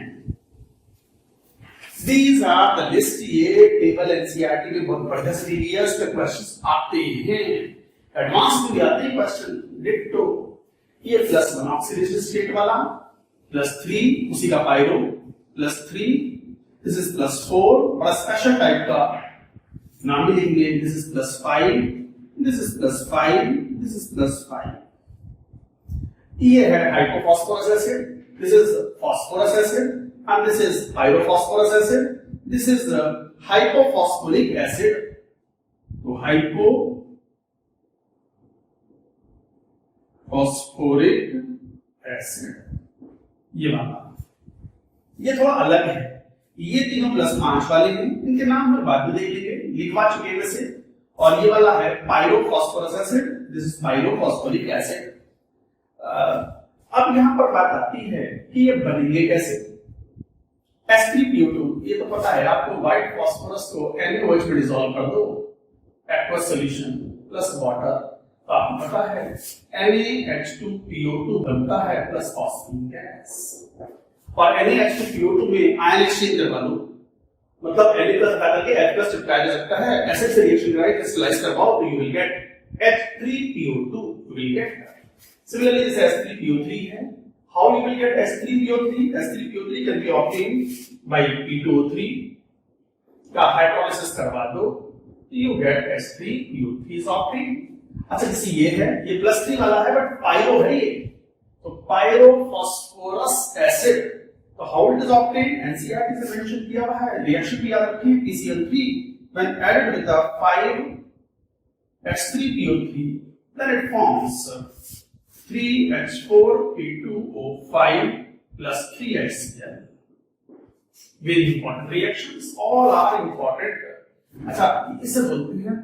These are the list, ये टेबल एनसीईआरटी में बहुत बढ़िया से ईयर्स पे क्वेश्चंस आते हैं, एडवांस में भी आते हैं क्वेश्चन। डिट्टो ये +1 ऑक्सीडेशन स्टेट वाला, +3 उसी का पायरो, +3 दिस इज +4, बड़ा स्पेशल टाइप का नाम भी लिखेंगे, this is +5, this is +5, this is +5। ये है hypophosphorous acid, this is phosphorus acid, and this is pyrophosphorus acid, this is hypophosphoric acid। तो hypophosphoric acid ये वाला, ये थोड़ा अलग है। ये तीनों +5 वाले हैं, इनके नाम फिर बाद में देख लेंगे, लिखवा चुके हैं वैसे। और ये वाला है pyrophosphorous acid, this is pyrophosphoric acid. अब यहां पर बात आती है कि ये बनेंगे कैसे। H3PO2, ये तो पता है आपको, व्हाइट फास्फोरस को NaOH में डिसॉल्व कर दो, एक्वस सॉल्यूशन प्लस वाटर, तो आपको पता है NaH2PO2 बनता है प्लस ऑक्सीजन गैस। और NaH2PO2 में आयन एक्सचेंज करवा दो, मतलब Na प्लस हटा करके H+ चिपकाया जा सकता है, एसिड से रिएक्शन कराए, क्रिस्टलाइज करवाओ, तो you will get H3PO2, you will get. Similarly this H3PO3 है, how you will get H3PO3? H3PO3 can be obtained by P2O3 का हाइड्रोलिसिस करवा दो, you get H3PO3 is obtained। अच्छा जैसे ये है, ये +3 वाला है बट पायरो है ये, तो पायरोफॉस्फोरस एसिड, तो how it is obtained? NCERT से मेंशन किया हुआ है, रिएक्शन भी याद रखिए, PCl3 when added with the 5 H3PO3 then it forms 3H4P2O5 plus 3HCl। Very important reactions, all are important। अच्छा इसे बोलते हैं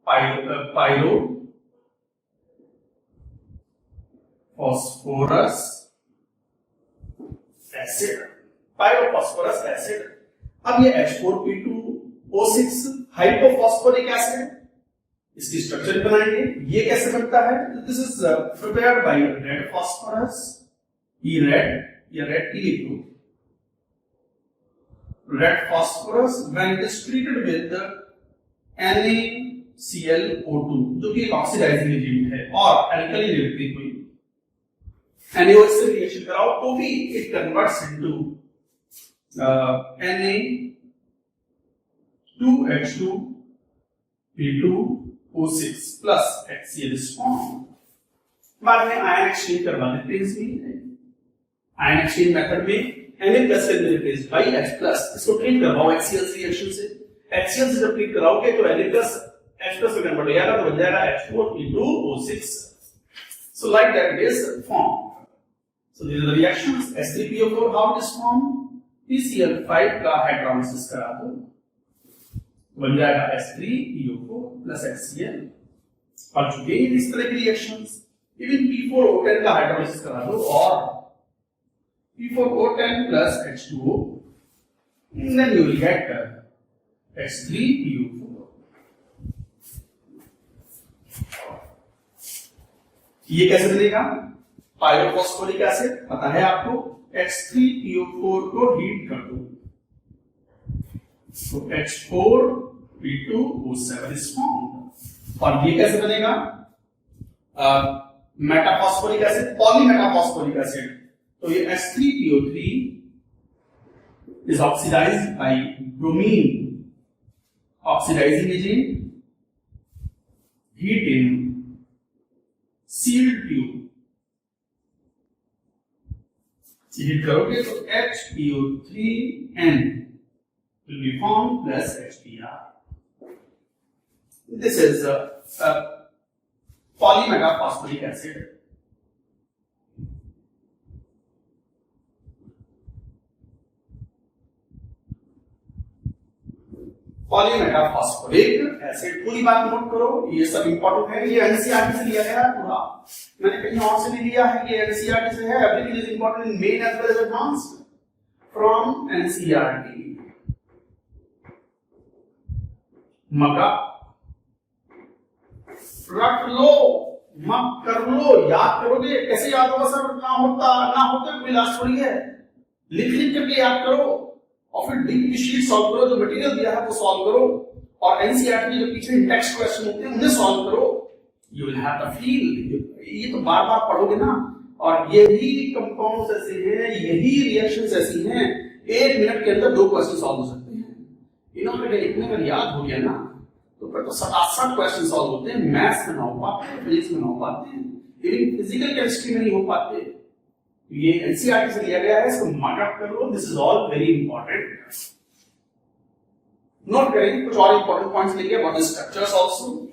पायरोफॉस्फोरस एसिड, पायरोफॉस्फोरस एसिड। अब ये H4P2O6 हाइपोफॉस्फोरिक एसिड, इसकी स्ट्रक्चर बनाएंगे। ये कैसे बनता है? This is prepared by red phosphorus, ये रेड की लिख दो, red phosphorus when it is treated with NaClO2 जो कि एक ऑक्सीडाइजिंग एजेंट है और अल्कली लिखते कोई NaOH से रिएक्शन कराओ तो भी it converts into Na2H2P2O6 plus HCl is formed। बाद में आयन एक्सचेंज करवा देते हैं इसमें, आयन एक्सचेंज मेथड में Na+ will be replaced by H+, इसको ट्रीट करवाओ HCl रिएक्शन से, HCl से जब ट्रीट कराओगे तो Na+ H+ में कन्वर्ट हो जाएगा, तो बन जाएगा H4P2O6। So like that it is formed। So these are the reactions। H3PO4 how it is formed? PCl5 का हाइड्रोलिसिस करा दो, बन जाएगा H3PO4 plus HCl। और चुके इस तरह की रिएक्शंस, इवन P4O10 का हाइड्रोलिसिस करा दो और P4O10 plus H2O, then you will get H3PO4। ये कैसे बनेगा? पायरोफॉस्फोरिक एसिड पता है आपको, H3PO4 को हीट कर दो, तो H4P2O7 is formed। और ये कैसे बनेगा? मेटाफॉस्फोरिक एसिड, पॉलीमेटाफॉस्फोरिक एसिड, तो ये H3PO3 is oxidized by bromine oxidizing agent, heat in sealed tube, heat करोगे तो HPO3N will be formed plus HBr। This is a polymegaphosphoric acid। Polymetaphosphoric acid, पूरी बात नोट करो, ये सब इंपॉर्टेंट है। ये एनसीईआरटी से लिया गया है पूरा, मैंने कहीं और से नहीं लिया है, ये एनसीईआरटी से है। Everything is important in Main as well as Advanced from NCERT. मगा रट लो, मत कर लो, याद करोगे कैसे याद होगा सर? ना होते कोई लास्ट थोड़ी है, लिख करके याद करो और फिर डीप की शीट सॉल्व करो, जो मटेरियल दिया है वो सॉल्व करो, और एनसीईआरटी के जो पीछे टेक्स्ट क्वेश्चन होते हैं उन्हें सॉल्व करो। You will have the feel, ये तो बार बार पढ़ोगे ना। और यही कंपाउंड्स ऐसे हैं, यही रिएक्शंस ऐसी हैं, 1 मिनट के अंदर 2 क्वेश्चन सॉल्व हो सकते हैं। इन्होंने लिखने में याद हो गया ना, तो फिर तो 67 क्वेश्चन सॉल्व होते हैं, मैथ्स में ना हो पाते हैं, फिजिक्स में ना हो पाते हैं, इवन फिजिकल केमिस्ट्री में नहीं हो पाते। ये एनसीईआरटी से लिया गया है, इसको मार्क अप कर लो। This is all very important. Note करेंगे कुछ और इंपॉर्टेंट पॉइंट्स लेंगे about the structures also.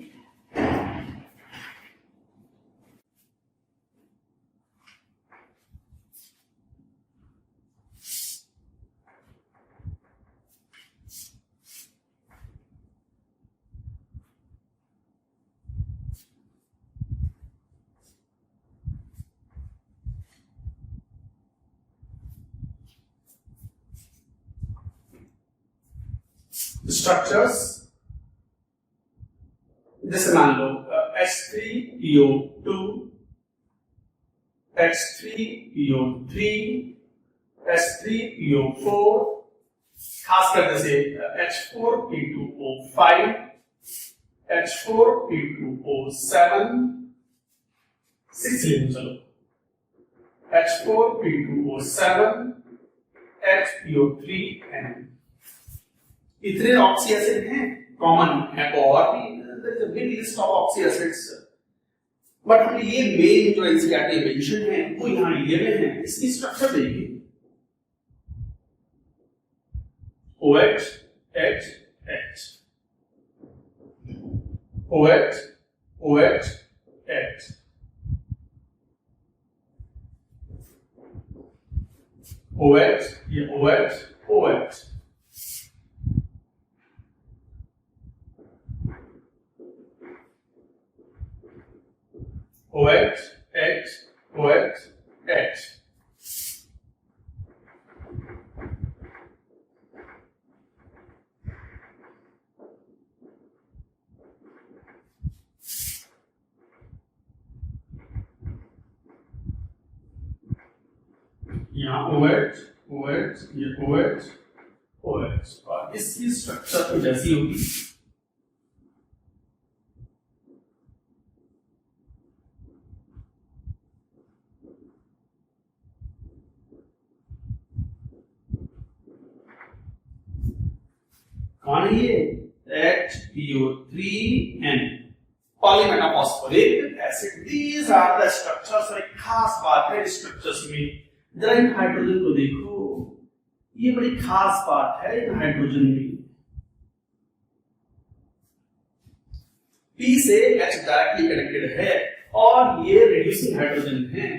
Structures जैसे मान लो H3PO2, H3PO3, H3PO4, खासकर जैसे H4P2O5, H4P2O7, 6 ले चलो, H4P2O7, HPO3N। इतने ऑक्सी एसिड हैं, कॉमन है, और भी there is a big list of oxyacids, but हमने ये मेन जो एनसीईआरटी मेंशन है वो यहां लिए हुए हैं। इसकी स्ट्रक्चर देखिए, OH H H, OH OH H, OH ये OH OH, OH H OH H, यहाँ OH OH ये OH OH, और इसकी स्ट्रक्चर कुछ ऐसी होगी। कौन है ये? HPO3N, polymetaphosphoric acid. These are the structures. एक खास बात है स्ट्रक्चर्स में, जरा इन हाइड्रोजन को देखो, ये बड़ी खास बात है इन हाइड्रोजन में। P से H डायरेक्टली कनेक्टेड है और ये रिड्यूसिंग हाइड्रोजन है।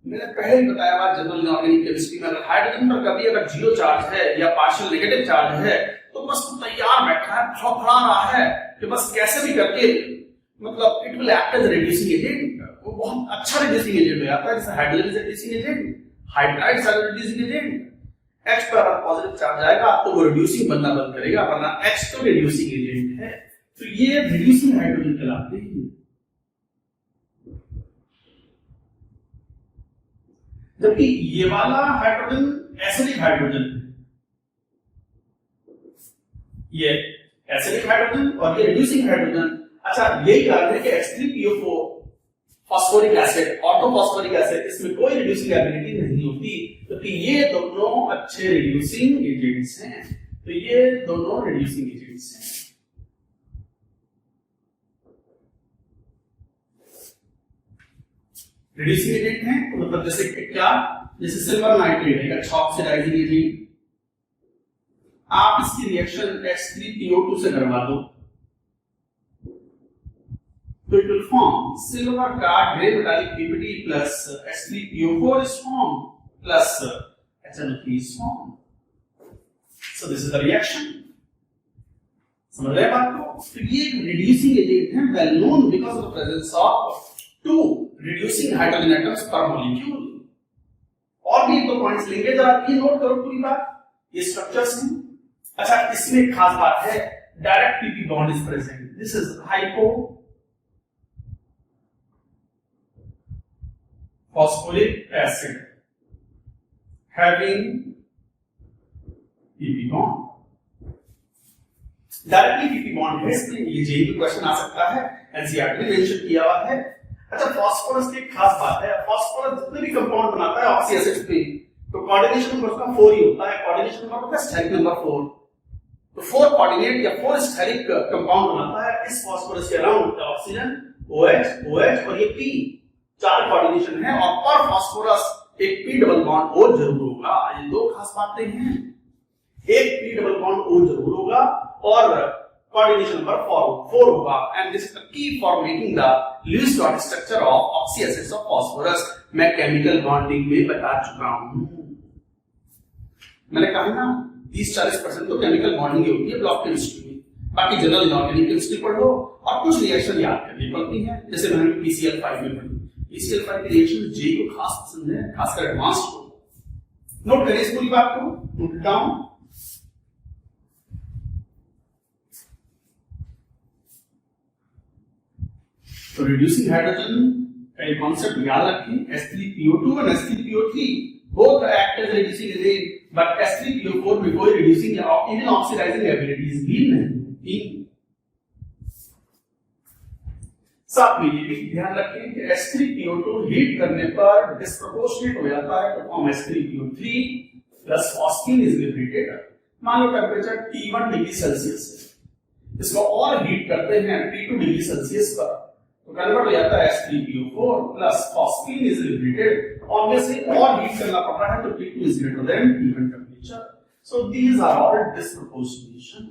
मैंने पहले ही बताया बात जनरल इनऑर्गेनिक केमिस्ट्री में, अगर हाइड्रोजन पर कभी अगर जीरो चार्ज है या पार्शियल नेगेटिव चार्ज है तो बस तैयार बैठा है, फड़फड़ा रहा है कि बस कैसे भी करके, मतलब it will act as reducing agent. वो बहुत अच्छा रिड्यूसिंग एजेंट हो जाता है, जैसे hydrogen is reducing agent, hydrides are reducing agent. H पर अगर पॉजिटिव चार्ज आएगा तो वो रिड्यूसिंग बनना बंद करेगा, वरना H तो रिड्यूसिंग एजेंट है। तो ये रिड्यूसिंग हाइड्रोजन कहलाते हैं। जबकि ये वाला हाइड्रोजन एसिडिक हाइड्रोजन है, ये एसिडिक हाइड्रोजन और ये रिड्यूसिंग हाइड्रोजन। अच्छा, यही कारण है कि H3PO4 phosphoric acid, orthophosphoric acid, इसमें कोई रिड्यूसिंग एबिलिटी नहीं होती, क्योंकि ये दोनों अच्छे रिड्यूसिंग एजेंट्स हैं। तो ये दोनों रिड्यूसिंग एजेंट्स हैं। रिड्यूसिंग एजेंट हैं तो मतलब जैसे क्या, जैसे सिल्वर नाइट्रेट है अच्छा ऑक्सीडाइजिंग एजेंट, आप इसकी रिएक्शन H3PO2 से करवा दो तो इट विल फॉर्म सिल्वर का grey metallic PPT plus H3PO4 is formed plus HNO3 is formed. So this is the reaction. समझ रहे बात को? तो ये एक रिड्यूसिंग एजेंट है, well known because of the presence of 2 reducing hydrogen atoms पर मॉलिक्यूल। और भी 2 पॉइंट्स लेंगे, जरा ये नोट करो पूरी बात, ये स्ट्रक्चर्स हैं। अच्छा, इसमें एक खास बात है, direct PP bond is present. This is hypo phosphoric acid having PP bond, directly PP bond है, इसमें ये जेईई क्वेश्चन आ सकता है, एनसीईआरटी में मेंशन किया हुआ है। अच्छा, फास्फोरस की एक खास बात है, फास्फोरस जितने भी कंपाउंड बनाता है ऑक्सी एसिड पे, तो कोऑर्डिनेशन नंबर उसका 4 ही होता है, कोऑर्डिनेशन नंबर होता है स्टेरिक नंबर 4। तो 4 कोऑर्डिनेट या 4 स्टेरिक कंपाउंड बनाता है इस फास्फोरस के अराउंड ऑक्सीजन OH OH और ये P 4 कोऑर्डिनेशन है और पर फास्फोरस एक P डबल बॉन्ड O जरूर होगा। ये दो खास बातें हैं, एक P डबल बॉन्ड O जरूर होगा और कोऑर्डिनेशन नंबर 4 होगा and this is the key for making the Lewis dot structure of oxyacids of phosphorus. मैं केमिकल बॉन्डिंग में बता चुका हूं, मैंने कहा ना 30-40% तो केमिकल बॉन्डिंग होती है ब्लॉक केमिस्ट्री में, बाकी जनरल इनऑर्गेनिक केमिस्ट्री पढ़ लो और कुछ रिएक्शन याद करनी पड़ती है, जैसे मैंने PCl5 में पढ़ी। PCl5 की रिएक्शन जे को खास पसंद है, खासकर एडवांस्ड को। नोट करिए इस पूरी बात को, नोट डाउन। तो रिड्यूसिंग हाइड्रोजन का एक कॉन्सेप्ट याद रखें, H3PO2 और H3PO3 both act as reducing agent, but H3PO4 में कोई reducing या even oxidizing abilities भी नहीं। साथ में ये भी ध्यान रखें कि H3PO2 हीट करने पर डिस्प्रोपोर्शनेट हो जाता है तो form H3PO3 plus phosphine is liberated. मान लो टेंपरेचर T1 डिग्री सेल्सियस है, इसको और हीट करते हैं T2 डिग्री सेल्सियस पर तो कन्वर्ट हो जाता है H3PO4 plus phosphine is liberated. Obviously और हीट करना पड़ रहा है तो T2 is greater than T1 temperature. So these are all disproportionation.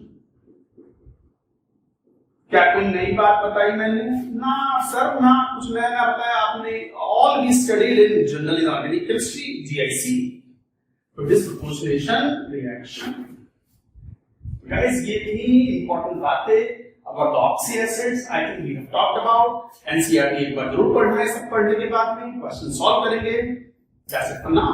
क्या कोई नई बात बताई मैंने? ना सर ना, कुछ नया बताया आपने। All we studied in general inorganic chemistry GIC। तो डिस्प्रोपोर्शनेशन रिएक्शन गाइस, ये थी इंपॉर्टेंट बातें about the oxy acids. I think we have talked about. NCERT एक बार जरूर पढ़ना है, सब पढ़ने के बाद में क्वेश्चन सॉल्व करेंगे। That's it for now.